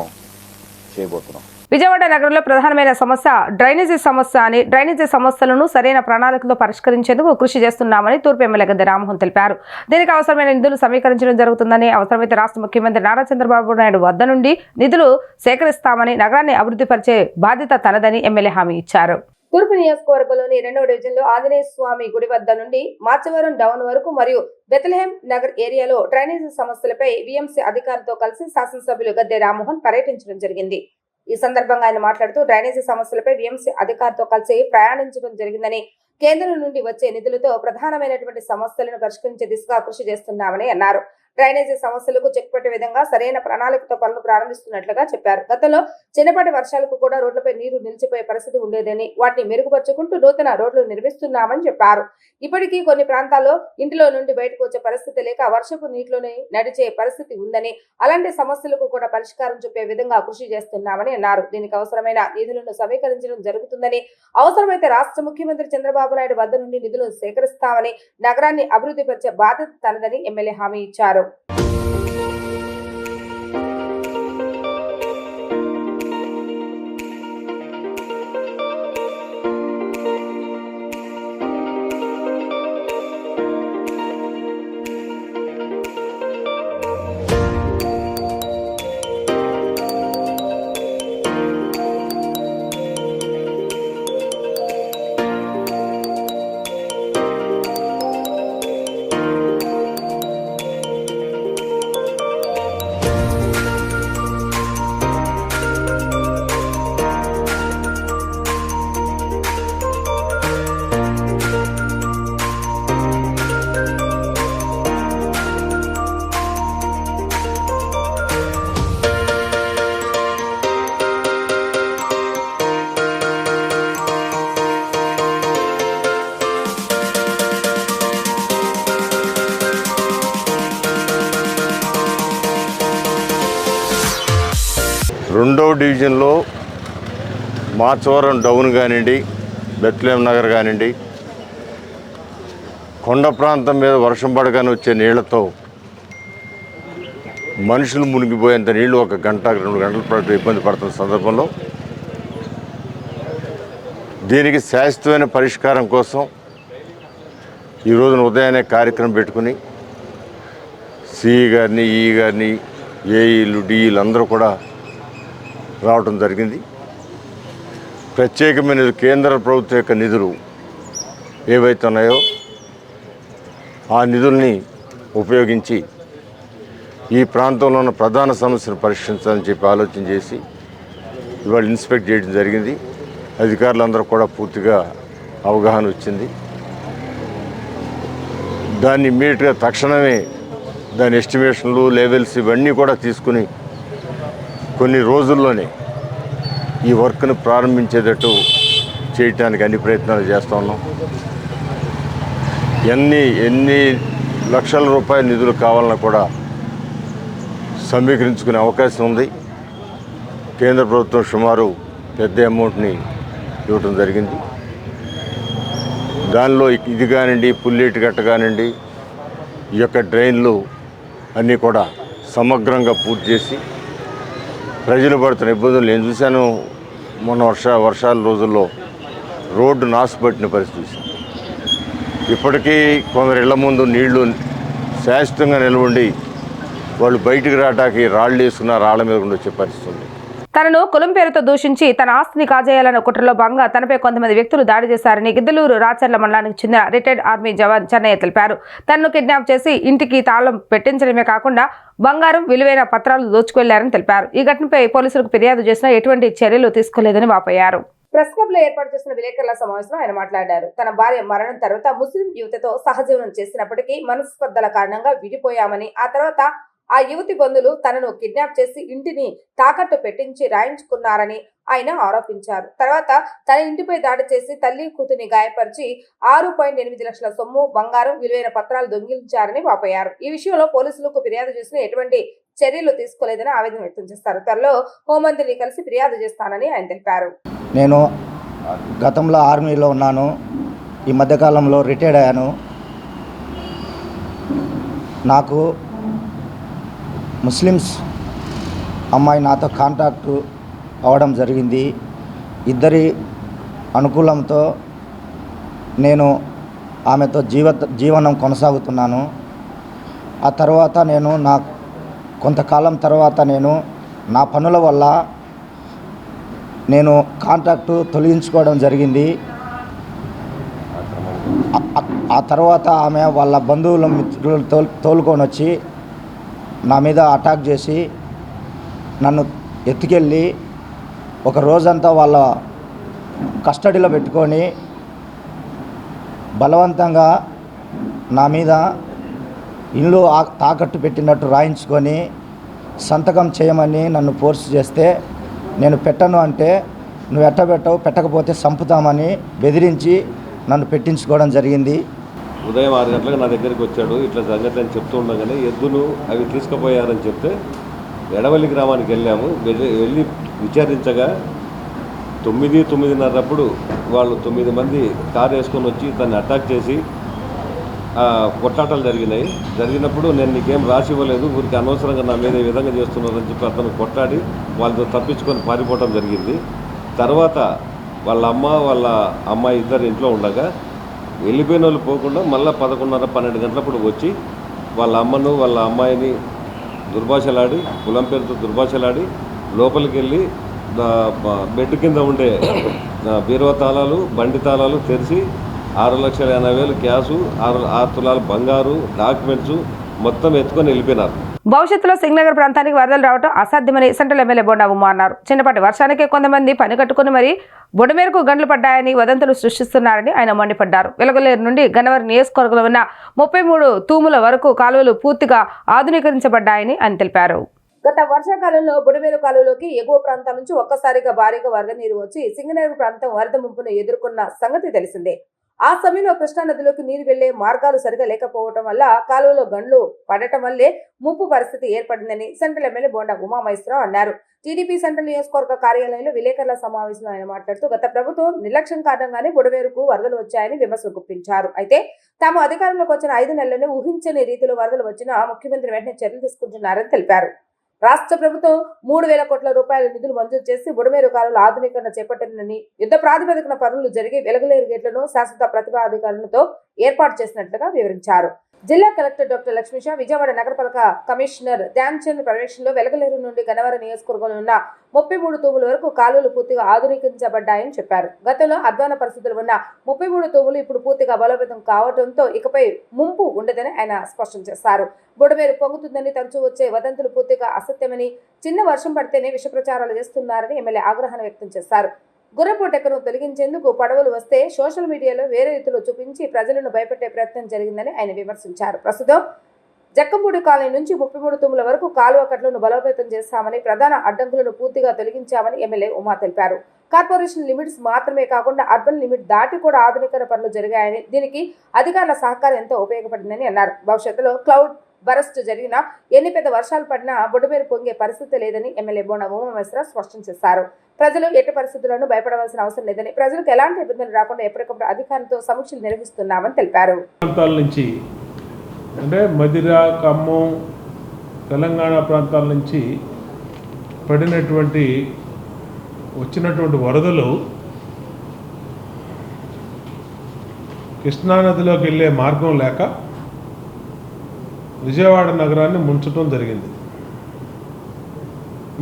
చేయబోతున్నాం. విజయవాడ నగరంలో ప్రధానమైన సమస్య డ్రైనేజీ సమస్య అని, డ్రైనేజీ సమస్యలను సరైన ప్రణాళికతో పరిష్కరించేందుకు కృషి చేస్తున్నామని తూర్పు ఎమ్మెల్యే గద్దె రామ్మోహన్ తెలిపారు. దీనికి అవసరమైన నిధులు సమీకరించడం జరుగుతుందని, అవసరమైతే రాష్ట్ర ముఖ్యమంత్రి నారా చంద్రబాబు నాయుడు వద్ద నుండి నిధులు సేకరిస్తామని, నగరాన్ని అభివృద్ధి పరిచే బాధ్యత తనదని ఎమ్మెల్యే హామీ ఇచ్చారు. తూర్పు నియోజకవర్గంలోని 2వ డివిజన్లో ఆంజనేయ స్వామి గుడి వద్ద నుండి మార్చవరం డౌన్ వరకు మరియు బెత్లెహేం నగర్ ఏరియాలో డ్రైనేజీ సమస్యలపై వీఎంసీ అధికారులతో కలిసి శాసనసభ్యులు గద్దె రామ్మోహన్ పర్యటించడం జరిగింది. ఈ సందర్భంగా ఆయన మాట్లాడుతూ డ్రైనేజీ సమస్యలపై వీఎంసీ అధికారితో కలిసి ప్రయాణించడం జరిగిందని, కేంద్రం నుండి వచ్చే నిధులతో ప్రధానమైనటువంటి సమస్యలను పరిష్కరించే దిశగా కృషి చేస్తున్నామని అన్నారు. డ్రైనేజీ సమస్యలకు చెక్ పెట్టే విధంగా సరైన ప్రణాళికతో పనులు ప్రారంభిస్తున్నట్లుగా చెప్పారు. గతంలో చిన్నపాటి వర్షాలకు కూడా రోడ్లపై నీరు నిలిచిపోయే పరిస్థితి ఉండేదని, వాటిని మెరుగుపరుచుకుంటూ నూతన రోడ్లు నిర్మిస్తున్నామని చెప్పారు. ఇప్పటికీ కొన్ని ప్రాంతాల్లో ఇంటిలో నుండి బయటకు వచ్చే పరిస్థితి లేక వర్షపు నీటిలోనే నడిచే పరిస్థితి ఉందని, అలాంటి సమస్యలకు కూడా పరిష్కారం చూపే విధంగా కృషి చేస్తున్నామని అన్నారు. దీనికి అవసరమైన నిధులను సమీకరించడం జరుగుతుందని, అవసరమైతే రాష్ట్ర ముఖ్యమంత్రి చంద్రబాబు నాయుడు వద్ద నుండి నిధులను సేకరిస్తామని, నగరాన్ని అభివృద్ధి పరిచే బాధ్యత తనదని ఎమ్మెల్యే హామీ ఇచ్చారు. 2వ డివిజన్లో మార్చవరం డౌన్ కానివ్వండి, బెత్లెహేం నగర్ కానివ్వండి, కొండ ప్రాంతం మీద వర్షం పడగానే వచ్చే నీళ్లతో మనుషులు మునిగిపోయేంత నీళ్లు 1 గంట 2 గంటల పాటు ఇబ్బంది పడుతున్న సందర్భంలో దీనికి శాశ్వతమైన పరిష్కారం కోసం ఈ రోజున ఉదయాన్నే కార్యక్రమం పెట్టుకుని సిఈ గారిని, ఈ గారిని, ఏఈలు, డిఈలు అందరూ కూడా రావడం జరిగింది. ప్రత్యేకమైన కేంద్ర ప్రభుత్వం యొక్క నిధులు ఏవైతే ఉన్నాయో ఆ నిధుల్ని ఉపయోగించి ఈ ప్రాంతంలో ఉన్న ప్రధాన సమస్యను పరిష్కరించాలని చెప్పి ఆలోచన చేసి ఇవాళ ఇన్స్పెక్ట్ చేయడం జరిగింది. అధికారులందరూ కూడా పూర్తిగా అవగాహన వచ్చింది. దాన్ని ఇమ్మీడియట్గా తక్షణమే దాని ఎస్టిమేషన్లు, లెవెల్స్ ఇవన్నీ కూడా తీసుకుని కొన్ని రోజుల్లోనే ఈ వర్క్ను ప్రారంభించేటట్టు చేయడానికి అన్ని ప్రయత్నాలు చేస్తూ ఉన్నాం. ఎన్ని లక్షల రూపాయల నిధులు కావాలన్నా కూడా సమీకరించుకునే అవకాశం ఉంది. కేంద్ర ప్రభుత్వం సుమారు పెద్ద అమౌంట్ని ఇవ్వటం జరిగింది. దానిలో ఇది కానివ్వండి, పుల్లేటి గట్ట కానివ్వండి, ఈ యొక్క డ్రైన్లు అన్నీ కూడా సమగ్రంగా పూర్తి చేసి ప్రజలు పడుతున్న ఇబ్బందులు నేను చూశాను. మొన్న వర్షాల రోజుల్లో రోడ్డు నాశపట్టిన పరిస్థితి. ఇప్పటికీ కొందరు ఇళ్ల ముందు నీళ్లు శాశ్వతంగా నిలవండి వాళ్ళు బయటికి రావడానికి రాళ్ళు వేసుకున్న రాళ్ల మీద వచ్చే పరిస్థితి ఉంది. తనను కులం పేరుతో దూషించి తన ఆస్తిని కాజేయాలన్న కుట్రలో భాగంగా తనపై కొంతమంది వ్యక్తులు దాడి చేశారని గిద్దలూరు రాచర్ల మండలానికి చెందిన రిటైర్డ్ ఆర్మీ జవాన్ చెన్నయ్య తెలిపారు. తనను కిడ్నాప్ చేసి ఇంటికి తాళం పెట్టించడమే కాకుండా బంగారం, విలువైన పత్రాలు దోచుకెళ్లారని తెలిపారు. ఈ ఘటనపై పోలీసులకు ఫిర్యాదు చేసినా ఎటువంటి చర్యలు తీసుకోలేదని వాపోయారు. ప్రెస్ క్లబ్ లో ఏర్పాటు చేసిన విలేకరుల సమావేశంలో ఆయన మాట్లాడారు. తన భార్య మరణం తర్వాత ముస్లిం యువతతో సహజీవనం చేసినప్పటికీ మనస్పర్ధల కారణంగా విడిపోయామని, ఆ తర్వాత ఆ యువతి బంధువులు తనను కిడ్నాప్ చేసి ఇంటిని తాకట్టు పెట్టించి రాయించుకున్నారని ఆయన ఆరోపించారు. తర్వాత తన ఇంటిపై దాడి చేసి తల్లి, కూతుని గాయపరిచి 6.8 లక్షల సొమ్ము, బంగారం, విలువైన పత్రాలు దొంగిలించారని వాపోయారు. ఈ విషయంలో పోలీసులకు ఫిర్యాదు చేసిన ఎటువంటి చర్యలు తీసుకోలేదని ఆవేదన వ్యక్తం చేస్తారు. త్వరలో హోంమంత్రిని కలిసి ఫిర్యాదు చేస్తానని ఆయన తెలిపారు. నేను గతంలో ఆర్మీలో ఉన్నాను, ఈ మధ్యకాలంలో రిటైర్డ్ అయ్యాను. నాకు ముస్లిమ్స్ అమ్మాయి నాతో కాంటాక్ట్ అవ్వడం జరిగింది. ఇద్దరి అనుకూలంతో నేను ఆమెతో జీవనం కొనసాగుతున్నాను. ఆ తర్వాత నేను కొంతకాలం తర్వాత నా పనుల వల్ల నేను కాంటాక్టు తొలగించుకోవడం జరిగింది. ఆ తర్వాత ఆమె వాళ్ళ బంధువుల మిత్రులు తోలుకొని వచ్చి నా మీద అటాక్ చేసి నన్ను ఎత్తుకెళ్ళి ఒక రోజంతా వాళ్ళ కస్టడీలో పెట్టుకొని బలవంతంగా నా మీద ఇల్లు తాకట్టు పెట్టినట్టు రాయించుకొని సంతకం చేయమని నన్ను ఫోర్స్ చేస్తే నేను పెట్టను అంటే నువ్వు ఎట్టబెట్టవు, పెట్టకపోతే చంపుతామని బెదిరించి నన్ను పెట్టించుకోవడం జరిగింది. ఉదయం 6 గంటలకు నా దగ్గరికి వచ్చాడు. ఇట్లా సంగతి అని చెప్తూ ఉండగానే ఎద్దును అవి తీసుకుపోయారని చెప్తే ఎడవల్లి గ్రామానికి వెళ్ళాము. వెళ్ళి విచారించగా 9:30 వాళ్ళు 9 మంది కారు వేసుకొని వచ్చి తను అటాక్ చేసి కొట్లాటలు జరిగినప్పుడు నేను నీకేం రాసి ఇవ్వలేదు, ఊరికి అనవసరంగా నా మీద ఈ విధంగా చేస్తున్నారని చెప్పి అతను కొట్లాడి వాళ్ళతో తప్పించుకొని పారిపోవడం జరిగింది. తర్వాత వాళ్ళ అమ్మాయి ఇద్దరు ఇంట్లో ఉండగా వెళ్ళిపోయిన వాళ్ళు పోకుండా మళ్ళీ 11:30-12 గంటలప్పుడు వచ్చి వాళ్ళ అమ్మను వాళ్ళ అమ్మాయిని దుర్భాషలాడి, కులం పేరుతో దుర్భాషలాడి లోపలికి వెళ్ళి బెడ్ కింద ఉండే బీరువా తాళాలు, బండి తాళాలు తెరిచి 6,80,000 క్యాషు, 6 తులాల బంగారు, డాక్యుమెంట్స్ మొత్తం ఎత్తుకొని వెళ్ళిపోయినారు. భవిష్యత్తులో సింగనగర్ ప్రాంతానికి వరదలు రావడం అసాధ్యమని సెంట్రల్ ఎమ్మెల్యే బొండా ఉమా అన్నారు. చిన్నపాటి వర్షానికే కొంతమంది పని కట్టుకుని మరీ బుడమేరకు గంటలు పడ్డాయని వదంతులు సృష్టిస్తున్నారని ఆయన మండిపడ్డారు. వెలగలేరు నుండి గన్నవరం నియోజకవర్గంలో ఉన్న 33 తూముల వరకు కాలువలు పూర్తిగా ఆధునీకరించబడ్డాయని ఆయన తెలిపారు. గత వర్షాకాలంలో బుడమేరు కాలువలోకి ఎగువ ప్రాంతాల నుంచి ఒక్కసారిగా భారీగా వరద నీరు వచ్చి సింగనగర్ ప్రాంతం వరద ముంపును ఎదుర్కొన్న సంగతి తెలిసిందే. ఆ సమయంలో కృష్ణా నదిలోకి నీరు వెళ్లే మార్గాలు సరిగా లేకపోవడం వల్ల కాలువలో గండ్లు పడటం వల్లే ముంపు పరిస్థితి ఏర్పడిందని సెంట్రల్ ఎమ్మెల్యే బొండా ఉమామహేశ్వరరావు అన్నారు. టీడీపీ సెంట్రల్ నియోజకవర్గ కార్యాలయంలో విలేకరుల సమావేశంలో ఆయన మాట్లాడుతూ గత ప్రభుత్వం నిర్లక్ష్యం కారణంగానే బుడమేరుకు వరదలు వచ్చాయని విమర్శలు గుప్పించారు. అయితే తాము అధికారంలోకి వచ్చిన 5 నెలల్లోనే ఊహించని రీతిలో వరదలు వచ్చినా ముఖ్యమంత్రి వెంటనే చర్యలు తీసుకుంటున్నారని తెలిపారు. రాష్ట్ర ప్రభుత్వం 3,000 కోట్ల రూపాయల నిధులు మంజూరు చేసి బుడమేరు కాలువల ఆధునీకరణ చేపట్టిందని, యుద్ధ ప్రాతిపదికన పనులు జరిగి వెలగలేరు గేట్లను శాశ్వత ప్రతిపాధికారులతో ఏర్పాటు చేసినట్లుగా వివరించారు. జిల్లా కలెక్టర్ డాక్టర్ లక్ష్మీషా, విజయవాడ నగరపాలక కమిషనర్ ధ్యాన్చంద్ పర్యవేక్షణలో వెలగలేరు నుండి గన్నవరం నియోజకవర్గంలో ఉన్న 33 తూముల వరకు కాలువలు పూర్తిగా ఆధునీకరించబడ్డాయని చెప్పారు. గతంలో అధ్వాన పరిస్థితులు ఉన్న 33 తూములు ఇప్పుడు పూర్తిగా బలోపేతం కావడంతో ఇకపై ముంపు ఉండదని ఆయన స్పష్టం చేశారు. బుడమేరు పొంగుతుందని తరచూ వచ్చే వదంతులు పూర్తిగా అసత్యమని, చిన్న వర్షం పడితేనే విష ప్రచారాలు చేస్తున్నారని ఎమ్మెల్యే ఆగ్రహాన్ని వ్యక్తం చేశారు. గుర్రపు టెక్కను తొలగించేందుకు పడవలు వస్తే సోషల్ మీడియాలో వేరే రీతిలో చూపించి ప్రజలను భయపెట్టే ప్రయత్నం జరిగిందని ఆయన విమర్శించారు. ప్రస్తుతం జక్కంపూడి కాలనీ నుంచి 33 తూముల వరకు కాలువ కట్లను బలోపేతం చేస్తామని, ప్రధాన అడ్డంకులను పూర్తిగా తొలగించామని ఎమ్మెల్యే ఉమా తెలిపారు. కార్పొరేషన్ లిమిట్స్ మాత్రమే కాకుండా అర్బన్ లిమిట్ దాటి కూడా ఆధునీకరణ పనులు జరిగాయని, దీనికి అధికారుల సహకారం ఎంతో ఉపయోగపడిందని అన్నారు. భవిష్యత్తులో క్లౌడ్ బరస్ట్ జరిగినా, ఎన్ని పెద్ద వర్షాలు పడినా బుడమేరు పొంగే పరిస్థితి లేదని ఎమ్మెల్యే బొండా ఉమామహేశ్వరరావు స్పష్టం చేశారు. ప్రజలు ఎట్టి పరిస్థితుల్లోనూ భయపడవలసిన అవసరం లేదని, ప్రజలకు ఎలాంటి ఇబ్బందులు రాకుండా ఎప్పటికప్పుడు అధికారులతో సమీక్షలు నిర్వహిస్తున్నామని తెలిపారు. ప్రాంతాల నుంచి అంటే మదిర, ఖమ్మం, తెలంగాణ ప్రాంతాల నుంచి వచ్చినటువంటి వరదలు కృష్ణానదిలోకి వెళ్ళే మార్గం లేక విజయవాడ నగరాన్ని ముంచడం జరిగింది.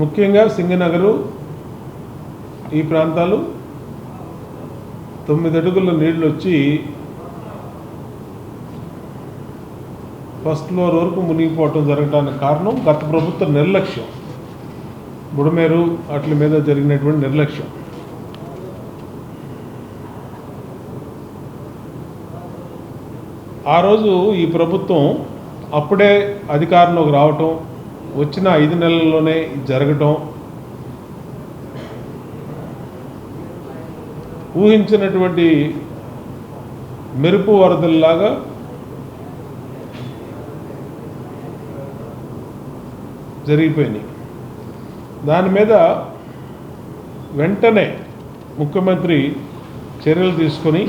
ముఖ్యంగా సింగనగరు ఈ ప్రాంతాలు 9 అడుగుల నీళ్లు వచ్చి ఫస్ట్ ఫ్లోర్ వరకు మునిగిపోవటం జరగడానికి కారణం గత ప్రభుత్వ నిర్లక్ష్యం, బుడమేరు వాటి మీద జరిగినటువంటి నిర్లక్ష్యం. ఆ రోజు ఈ ప్రభుత్వం అప్పుడే అధికారంలోకి రావటం, వచ్చిన 5 నెలల్లోనే జరగటం, ఊహించినటువంటి మెరుపు వరదల్లాగా జరిగిపోయినాయి. దాని మీద వెంటనే ముఖ్యమంత్రి చర్యలు తీసుకొని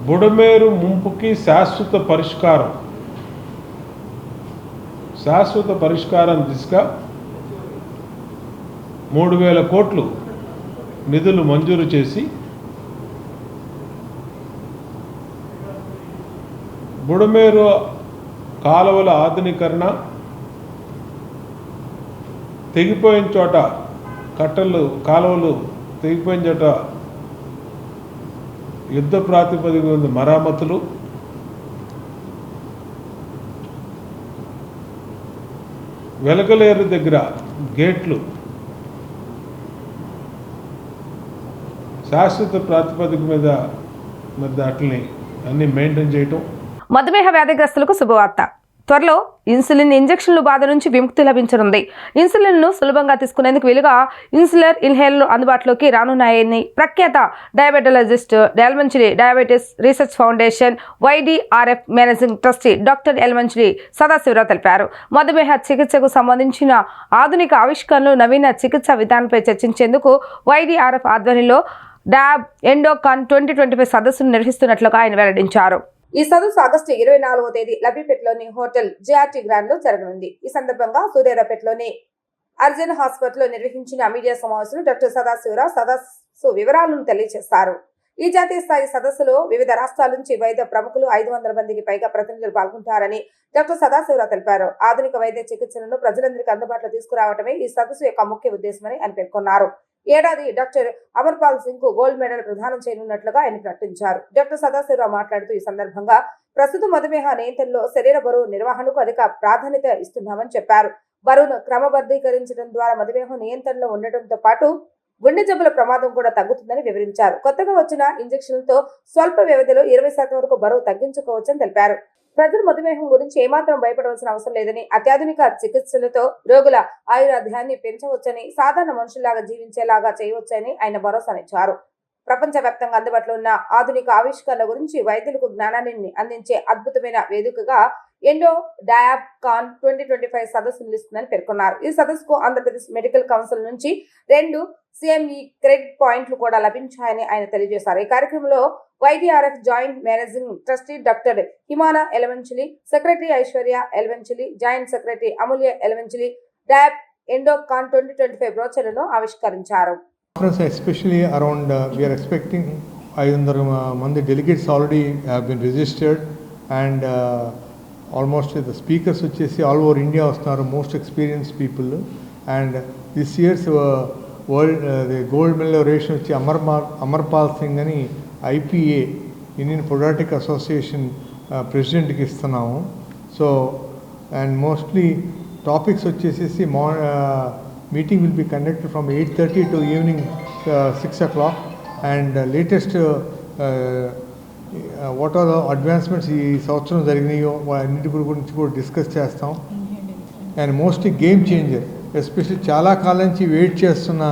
బుడమేరు ముంపుకి శాశ్వత పరిష్కారం దిశగా 3,000 కోట్లు నిధులు మంజూరు చేసి బుడమేరు కాలువల ఆధునీకరణ, తెగిపోయిన చోట కాలువలు తెగిపోయిన చోట యుద్ధ ప్రాతిపదిక మీద మరామతులు, వెలకలేరు దగ్గర గేట్లు శాశ్వత ప్రాతిపదిక మీద వాటిని అన్ని మెయింటైన్ చేయటం. మధుమేహ వ్యాధిగ్రస్తులకు శుభవార్త. త్వరలో ఇన్సులిన్ ఇంజెక్షన్లు బాధ నుంచి విముక్తి లభించనుంది. ఇన్సులిన్ను సులభంగా తీసుకునేందుకు వీలుగా ఇన్సులర్ ఇన్హేలర్లు అందుబాటులోకి రానున్నాయని ప్రఖ్యాత diabetologist Yelamanchili diabetes research foundation YDRF managing trustee doctor Yelamanchili Sadasivarao తెలిపారు. మధుమేహ చికిత్సకు సంబంధించిన ఆధునిక ఆవిష్కరణలు, నవీన చికిత్సా విధానంపై చర్చించేందుకు YDRF ఆధ్వర్యంలో డాబ్ ఎండోకాన్ 2025 సదస్సును నిర్వహిస్తున్నట్లుగా ఆయన వెల్లడించారు. ఈ సదస్సు ఆగస్టు 24వ తేదీ లబ్బిపేటలోని హోటల్ JRT గ్రాండ్ లో జరగనుంది. ఈ సందర్భంగా సూర్యారావుపేటలోని అర్జున్ హాస్పిటల్లో నిర్వహించిన మీడియా సమావేశంలో డాక్టర్ సదాశివరావు సదస్సు వివరాలను తెలియజేస్తారు. ఈ జాతీయ స్థాయి సదస్సులో వివిధ రాష్ట్రాల నుంచి వైద్య ప్రముఖులు 500 మందికి పైగా ప్రతినిధులు పాల్గొంటారని డాక్టర్ సదాశివరావు తెలిపారు. ఆధునిక వైద్య చికిత్సలను ప్రజలందరికీ అందుబాటులో తీసుకురావడమే ఈ సదస్సు యొక్క ముఖ్య ఉద్దేశమని ఆయన పేర్కొన్నారు. ఏడాది డాక్టర్ అమర్పాల్ సింగ్ కు గోల్డ్ మెడల్ ప్రదానం చేయనున్నట్లుగా ఆయన ప్రకటించారు. డాక్టర్ సదాశివరావు మాట్లాడుతూ ఈ సందర్భంగా ప్రస్తుత మధుమేహ నియంత్రణలో శరీర బరువు నిర్వహణకు అధిక ప్రాధాన్యత ఇస్తున్నామని చెప్పారు. బరువును క్రమబద్ధీకరించడం ద్వారా మధుమేహం నియంత్రణలో ఉండటంతో పాటు గుండె జబ్బుల ప్రమాదం కూడా తగ్గుతుందని వివరించారు. కొత్తగా వచ్చిన ఇంజెక్షన్లతో స్వల్ప వ్యవధిలో 20% వరకు బరువు తగ్గించుకోవచ్చని తెలిపారు. ప్రజలు మధుమేహం గురించి ఏమాత్రం భయపడవలసిన అవసరం లేదని, అత్యాధునిక చికిత్సలతో రోగుల ఆయురాధ్యాన్ని పెంచవచ్చని, సాధారణ మనుషుల్లాగా జీవించేలాగా చేయవచ్చని ఆయన భరోసానిచ్చారు. ప్రపంచవ్యాప్తంగా అందుబాటులో ఉన్న ఆధునిక ఆవిష్కరణల గురించి వైద్యులకు జ్ఞానాన్ని అందించే అద్భుతమైన వేదికగా ఎండో డయాబ్ కాన్ 2025 సదస్సు నిలుస్తుందని పేర్కొన్నారు. ఈ సదస్సుకు ఆంధ్రప్రదేశ్ మెడికల్ కౌన్సిల్ నుంచి 2 CME క్రెడిట్ పాయింట్లు కూడా లభించాయని ఆయన తెలియజేశారు. ఈ కార్యక్రమంలో YDRF joint managing trustee doctor Himana Yelamanchili, secretary Aishwarya Yelamanchili, joint secretary Amulya Yelamanchili Diab Endocon 2025 బ్రోచర్లను ఆవిష్కరించారు. Especially around we are expecting 500 mandi delegates already have been registered, and almost the speakers వచ్చేసి all over India వస్తున్నారు, most experienced people, and this year's world the gold medal laureate వచ్చి అమర్పాల్ సింగ్ అని IPA Indian పొడాటిక్ association ప్రెసిడెంట్కి ఇస్తున్నాము. So and mostly topics వచ్చేసి meeting will be conducted from 8:30 to evening 6 o'clock, and latest what are the advancements ఈ సంవత్సరం జరిగినాయో అన్నిటి గురించి కూడా discuss చేస్తాం. And mostly game changer, especially చాలా కాలం నుంచి వెయిట్ చేస్తున్న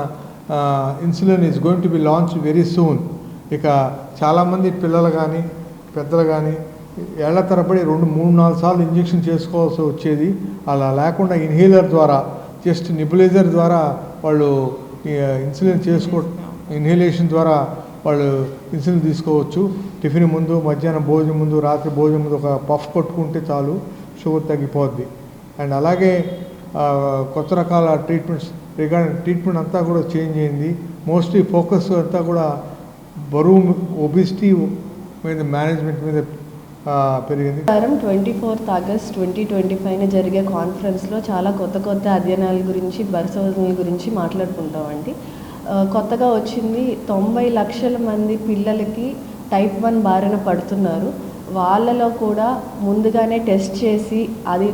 insulin is going to be launch very soon. ఇక చాలామంది పిల్లలు కానీ పెద్దలు కానీ ఏళ్ల తరబడి 2-3-4 సార్లు ఇంజెక్షన్ చేసుకోవాల్సి వచ్చేది. అలా లేకుండా ఇన్హేలర్ ద్వారా, జస్ట్ నిబులైజర్ ద్వారా వాళ్ళు ఇన్సులిన్ ఇన్హేలేషన్ ద్వారా వాళ్ళు ఇన్సులిన్ తీసుకోవచ్చు. టిఫిన్ ముందు, మధ్యాహ్నం భోజనం ముందు, రాత్రి భోజనం ముందు ఒక పఫ్ కొట్టుకుంటే చాలు, షుగర్ తగ్గిపోద్ది. అండ్ అలాగే కొత్త రకాల ట్రీట్మెంట్ అంతా కూడా చేంజ్ అయింది. మోస్ట్లీ ఫోకస్ అంతా కూడా బరువు, ఒబిసిటీ మీద మేనేజ్మెంట్ మీద పెరిగింది. 24 ఆగస్ట్ 2025 జరిగే కాన్ఫరెన్స్లో చాలా కొత్త అధ్యయనాల గురించి, పరిశోధనల గురించి మాట్లాడుకుంటామండి. కొత్తగా వచ్చింది 90 లక్షల మంది పిల్లలకి టైప్ 1 బారిన పడుతున్నారు. వాళ్ళలో కూడా ముందుగానే టెస్ట్ చేసి అది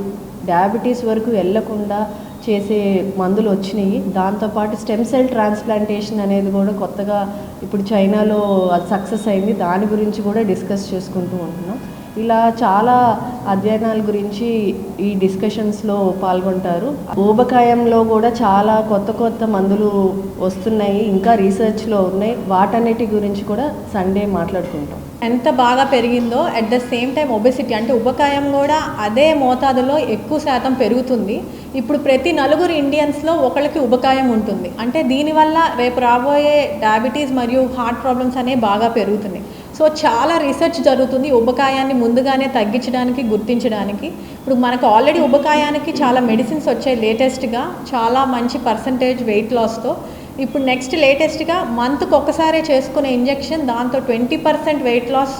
డయాబెటీస్ వరకు వెళ్లకుండా చేసే మందులు వచ్చినాయి. దాంతోపాటు స్టెమ్ సెల్ ట్రాన్స్ప్లాంటేషన్ అనేది కూడా కొత్తగా ఇప్పుడు చైనాలో అది సక్సెస్ అయింది. దాని గురించి కూడా డిస్కస్ చేసుకుంటూ ఉంటున్నాం. ఇలా చాలా అధ్యయనాల గురించి ఈ డిస్కషన్స్లో పాల్గొంటారు. ఊబకాయంలో కూడా చాలా కొత్త మందులు వస్తున్నాయి, ఇంకా రీసెర్చ్లో ఉన్నాయి. వాటన్నిటి గురించి కూడా సండే మాట్లాడుకుంటాం. ఎంత బాగా పెరిగిందో at the same time obesity అంటే ఉబకాయం కూడా అదే మోతాదులో ఎక్కువ శాతం పెరుగుతుంది. ఇప్పుడు ప్రతి 4 ఇండియన్స్లో ఒకరికి ఉబకాయం ఉంటుంది. అంటే దీనివల్ల రేపు రాబోయే డయాబెటీస్ మరియు హార్ట్ ప్రాబ్లమ్స్ అనేవి బాగా పెరుగుతున్నాయి. సో చాలా రీసెర్చ్ జరుగుతుంది ఉబకాయాన్ని ముందుగానే తగ్గించడానికి, గుర్తించడానికి. ఇప్పుడు మనకు ఆల్రెడీ ఉబకాయానికి చాలా మెడిసిన్స్ వచ్చాయి లేటెస్ట్గా, చాలా మంచి పర్సంటేజ్ వెయిట్ లాస్తో. ఇప్పుడు నెక్స్ట్ లేటెస్ట్గా మంత్కి ఒక్కసారే చేసుకునే ఇంజెక్షన్, దాంతో 20% వెయిట్ లాస్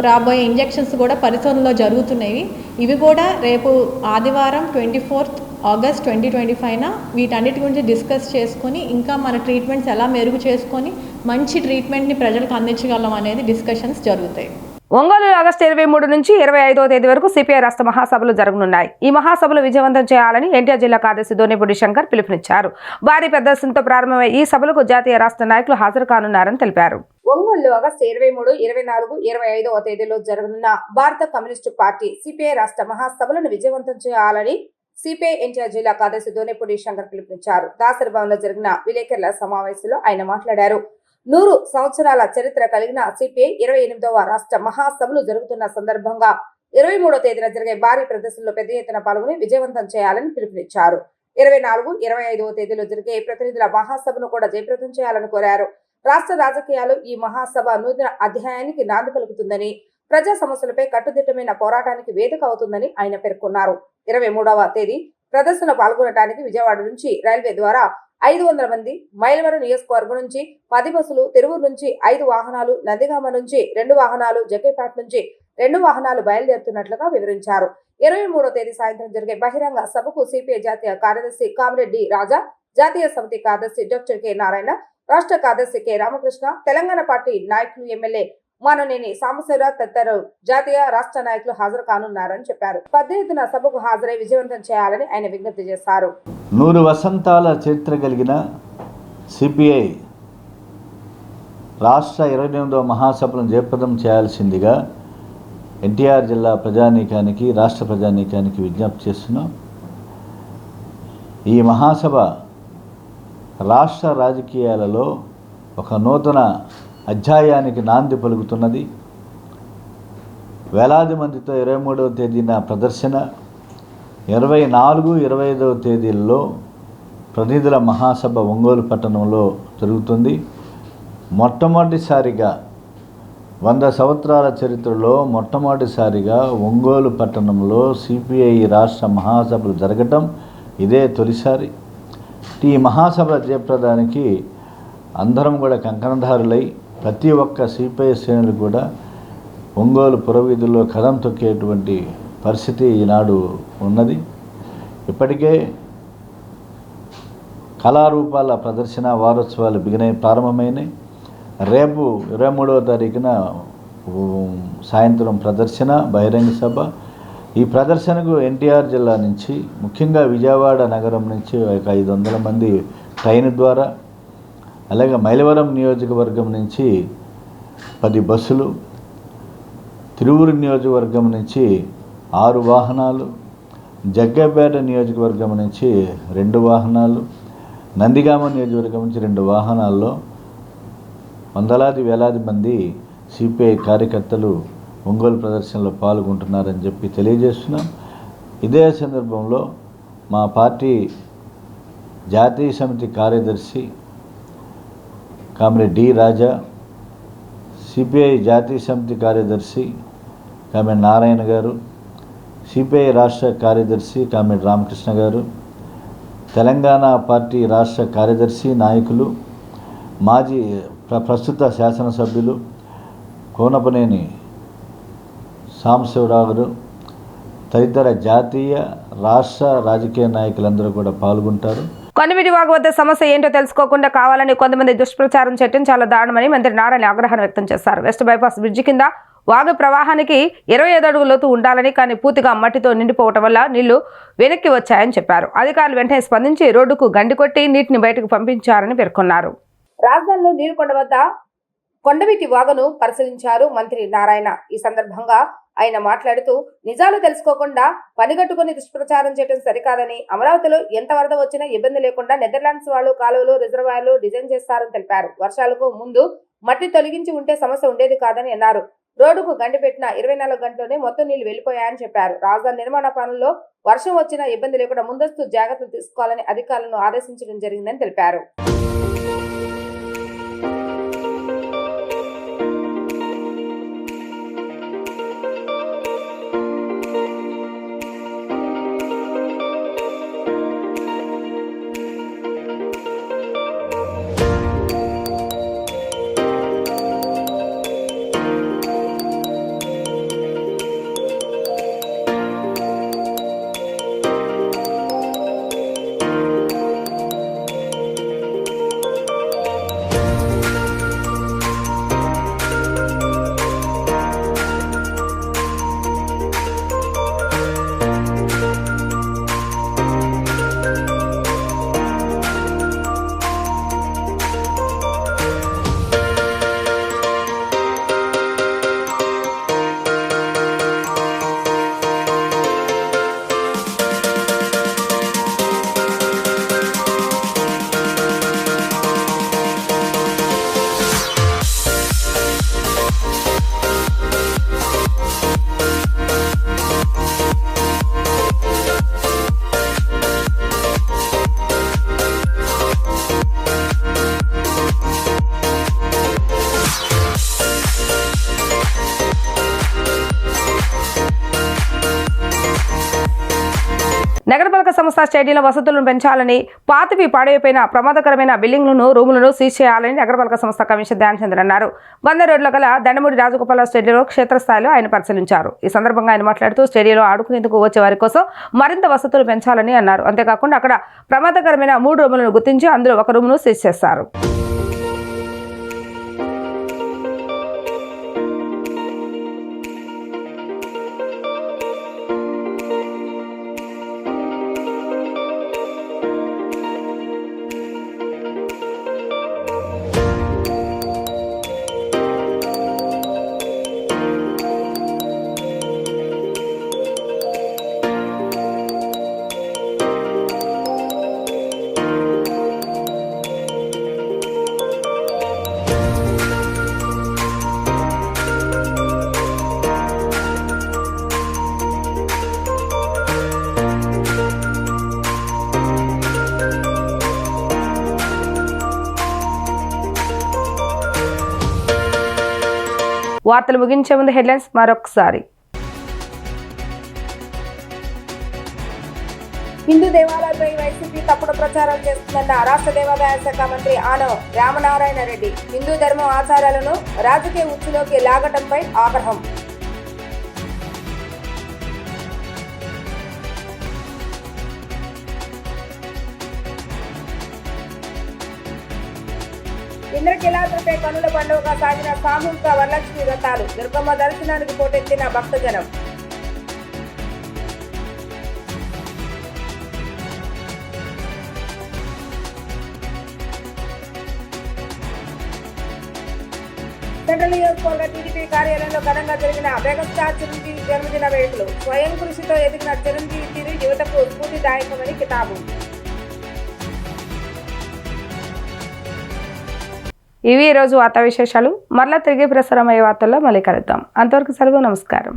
రాబోయే ఇంజెక్షన్స్ కూడా పరిశోధనలో జరుగుతున్నాయి. ఇవి కూడా రేపు ఆదివారం 24 ఆగస్ట్ 2025 వీటన్నిటి గురించి డిస్కస్ చేసుకొని ఇంకా మన ట్రీట్మెంట్స్ ఎలా మెరుగు చేసుకొని మంచి ట్రీట్మెంట్ని ప్రజలకు అందించగలం అనేది డిస్కషన్స్ జరుగుతాయి. ఒంగోలు ఆగస్టు 23 నుంచి 25వ తేదీ వరకు సిపిఐ రాష్ట్ర మహాసభలు జరగనున్నాయి. ఈ మహాసభలు విజయవంతం చేయాలని ఎన్టీఆర్ జిల్లా కార్యదర్శి దోనేపూడి శంకర్ పిలుపునిచ్చారు. భారీ ప్రదర్శనతో ప్రారంభమై ఈ సభలకు జాతీయ రాష్ట్ర నాయకులు హాజరు కానున్నారని తెలిపారు. ఒంగోలు ఆగస్టు 23, 24, 25వ తేదీలో జరగనున్న భారత కమ్యూనిస్టు పార్టీ సిపిఐ రాష్ట్ర మహాసభలను విజయవంతం చేయాలని సిపిఐ ఎన్టీఆర్ జిల్లా కార్యదర్శి దోనేపూడి శంకర్ పిలుపునిచ్చారు. దాసరి భవన్లో జరిగిన విలేకరుల సమావేశంలో ఆయన మాట్లాడారు. 100 సంవత్సరాల చరిత్ర కలిగిన సిపిఐ 28వ రాష్ట్ర మహాసభలు జరుగుతున్న సందర్భంగా 23వ తేదీన జరిగే భారీ ప్రదర్శనలో పెద్ద ఎత్తున పాల్గొని విజయవంతం చేయాలని పిలుపునిచ్చారు. 24, 25వ తేదీలో జరిగే ప్రతినిధుల మహాసభను కూడా జయప్రదం చేయాలని కోరారు. రాష్ట్ర రాజకీయాలు ఈ మహాసభ నూతన అధ్యాయానికి నాంది పలుకుతుందని, ప్రజా సమస్యలపై కట్టుదిట్టమైన పోరాటానికి వేదిక అవుతుందని ఆయన పేర్కొన్నారు. 23వ తేదీ ప్రదర్శన పాల్గొనడానికి విజయవాడ నుంచి రైల్వే ద్వారా 500 మంది, మైలవరం నియోజకవర్గం నుంచి 10 బస్సులు, తిరువూరు నుంచి 5 వాహనాలు, నందిగామ నుంచి 2 వాహనాలు, జగ్గేపేట నుంచి 2 వాహనాలు బయలుదేరుతున్నట్లుగా వివరించారు. 23వ తేదీ సాయంత్రం జరిగే బహిరంగ సభకు సిపిఐ జాతీయ కార్యదర్శి కామిరెడ్డి రాజా, జాతీయ సమితి కార్యదర్శి డాక్టర్ కె నారాయణ, రాష్ట్ర కార్యదర్శి కె రామకృష్ణ, తెలంగాణ పార్టీ నాయకులు, ఎమ్మెల్యే మాననేని సాంబశివరావు తదితరులు జాతీయ రాష్ట్ర నాయకులు హాజరు కానున్నారని చెప్పారు. పెద్ద ఎత్తున సభకు హాజరై విజయవంతం చేయాలని ఆయన విజ్ఞప్తి చేశారు. 100 వసంతాల చరిత్ర కలిగిన సిపిఐ రాష్ట్ర 28వ మహాసభలను జయప్రదం చేయాల్సిందిగా ఎన్టీఆర్ జిల్లా ప్రజానీకానికి, రాష్ట్ర ప్రజానీకానికి విజ్ఞప్తి చేస్తున్నాం. ఈ మహాసభ రాష్ట్ర రాజకీయాలలో ఒక నూతన అధ్యాయానికి నాంది పలుకుతున్నది. వేలాది మందితో 23వ తేదీన ప్రదర్శన, 24, 25వ తేదీల్లో ప్రతినిధుల మహాసభ ఒంగోలు పట్టణంలో జరుగుతుంది. మొట్టమొదటిసారిగా 100 సంవత్సరాల చరిత్రలో మొట్టమొదటిసారిగా ఒంగోలు పట్టణంలో సిపిఐ రాష్ట్ర మహాసభలు జరగటం ఇదే తొలిసారి. ఈ మహాసభ జయప్రదానికి అందరం కూడా కంకణధారులై ప్రతి ఒక్క సిపిఐ శ్రేణులు కూడా ఒంగోలు పురవీధుల్లో కదం తొక్కేటువంటి పరిస్థితి ఈనాడు ఉన్నది. ఇప్పటికే కళారూపాల ప్రదర్శన వారోత్సవాలు ప్రారంభమైనాయి. రేపు 23వ తారీఖున సాయంత్రం ప్రదర్శన, బహిరంగ సభ. ఈ ప్రదర్శనకు ఎన్టీఆర్ జిల్లా నుంచి, ముఖ్యంగా విజయవాడ నగరం నుంచి 500 మంది ట్రైన్ ద్వారా, అలాగే మైలవరం నియోజకవర్గం నుంచి 10 బస్సులు, తిరువూరు నియోజకవర్గం నుంచి 6 వాహనాలు, జగ్గేపేట నియోజకవర్గం నుంచి 2 వాహనాలు, నందిగామ నియోజకవర్గం నుంచి 2 వాహనాల్లో వందలాది వేలాది మంది సిపిఐ కార్యకర్తలు ఒంగోలు ప్రదర్శనలో పాల్గొంటున్నారని చెప్పి తెలియజేస్తున్నాం. ఇదే సందర్భంలో మా పార్టీ జాతీయ సమితి కార్యదర్శి కామిరెడ్డి రాజా, సిపిఐ జాతీయ సమితి కార్యదర్శి కామిరెడ్డి నారాయణ గారు, సిపిఐ రాష్ట్ర కార్యదర్శి కామిరెడ్డి రామకృష్ణ గారు, తెలంగాణ పార్టీ రాష్ట్ర కార్యదర్శి నాయకులు, మాజీ ప్రస్తుత శాసనసభ్యులు కోనపనేని సాంబశివరావు గారు, తదితర జాతీయ రాష్ట్ర రాజకీయ నాయకులందరూ కూడా పాల్గొంటారు. కొన్నిమిటి వాగు వద్ద సమస్య ఏంటో తెలుసుకోకుండా కావాలని కొంతమంది దుష్ప్రచారం చేయడం చాలా దారుణమని మంత్రి నారాయణ ఆగ్రహం వ్యక్తం చేశారు. వెస్ట్ బైపాస్ బ్రిడ్జి కింద వాగు ప్రవాహానికి 25 అడుగుల లోతు ఉండాలని, కానీ పూర్తిగా మట్టితో నిండిపోవటం వల్ల నీళ్లు వెనక్కి వచ్చాయని చెప్పారు. అధికారులు వెంటనే స్పందించి రోడ్డుకు గండి కొట్టి నీటిని బయటకు పంపించారని పేర్కొన్నారు. రాజధానిలో నీరుకొండ వద్ద కొండవీటి వాగును పరిశీలించారు మంత్రి నారాయణ. ఈ సందర్భంగా ఆయన మాట్లాడుతూ నిజాలు తెలుసుకోకుండా పనిగట్టుకుని దుష్ప్రచారం చేయడం సరికాదని, అమరావతిలో ఎంత వరద వచ్చినా ఇబ్బంది లేకుండా నెదర్లాండ్స్ వాళ్ళు కాలువలు రిజర్వాయర్లు డిజైన్ చేస్తారని తెలిపారు. వర్షాలకు ముందు మట్టి తొలగించి ఉంటే సమస్య ఉండేది కాదని అన్నారు. రోడ్డుకు గండి పెట్టిన 24 గంటల్లోనే మొత్తం నీళ్లు వెళ్లిపోయాయని చెప్పారు. రాజధాని నిర్మాణ పనుల్లో వర్షం వచ్చినా ఇబ్బంది లేకుండా ముందస్తు జాగ్రత్తలు తీసుకోవాలని అధికారులను ఆదేశించడం జరిగిందని తెలిపారు. నగరపాలక సంస్థ స్టేడియంలో వసతులను పెంచాలని, పాతవి పాడైపోయిన ప్రమాదకరమైన బిల్డింగ్లను రూములను సీజ్ చేయాలని నగరపాలక సంస్థ కమిషనర్ ధ్యాన్ చంద్ర అన్నారు. 100 రోడ్ల గల దండమూడి రాజగోపాల స్టేడియంలో క్షేత్రస్థాయిలో ఆయన పరిశీలించారు. ఈ సందర్భంగా ఆయన మాట్లాడుతూ స్టేడియంలో ఆడుకునేందుకు వచ్చే వారి కోసం మరింత వసతులు పెంచాలని అన్నారు. అంతేకాకుండా అక్కడ ప్రమాదకరమైన 3 రూములను గుర్తించి అందులో ఒక రూమును సీజ్ చేశారు. వార్తలు ముగించే ముందు హెడ్లైన్స్ మరొకసారి. హిందూ దేవాలయాలపై వైసీపీ తప్పుడు ప్రచారం చేస్తుందన్న రాష్ట్ర దేవాదాయ శాఖ మంత్రి ఆనవ రామనారాయణ రెడ్డి. హిందూ ధర్మం ఆచారాలను రాజకీయ ఉచ్చులోకి లాగటంపై ఆగ్రహం. ఇంద్రకీలాద్రిపై కనుల పండుగగా సాగిన సామూహిక వరలక్ష్మి వ్రతాలు. దుర్గమ్మ దర్శనానికి పోటెత్తిన భక్తజనం. సెంట్రల్ నియోజకవర్గ టీడీపీ కార్యాలయంలో ఘనంగా జరిగిన మెగాస్టార్ చిరంజీవి జన్మదిన వేడుకలు. స్వయం కృషితో ఎదిగిన చిరంజీవి తీరు యువతకు స్ఫూర్తిదాయకమని కితాబు. ఇవి ఈరోజు వార్తా విశేషాలు. మరలా తిరిగి ప్రసారమయ్యే వార్తల్లో మళ్ళీ కలుద్దాం. అంతవరకు సెలవు. నమస్కారం.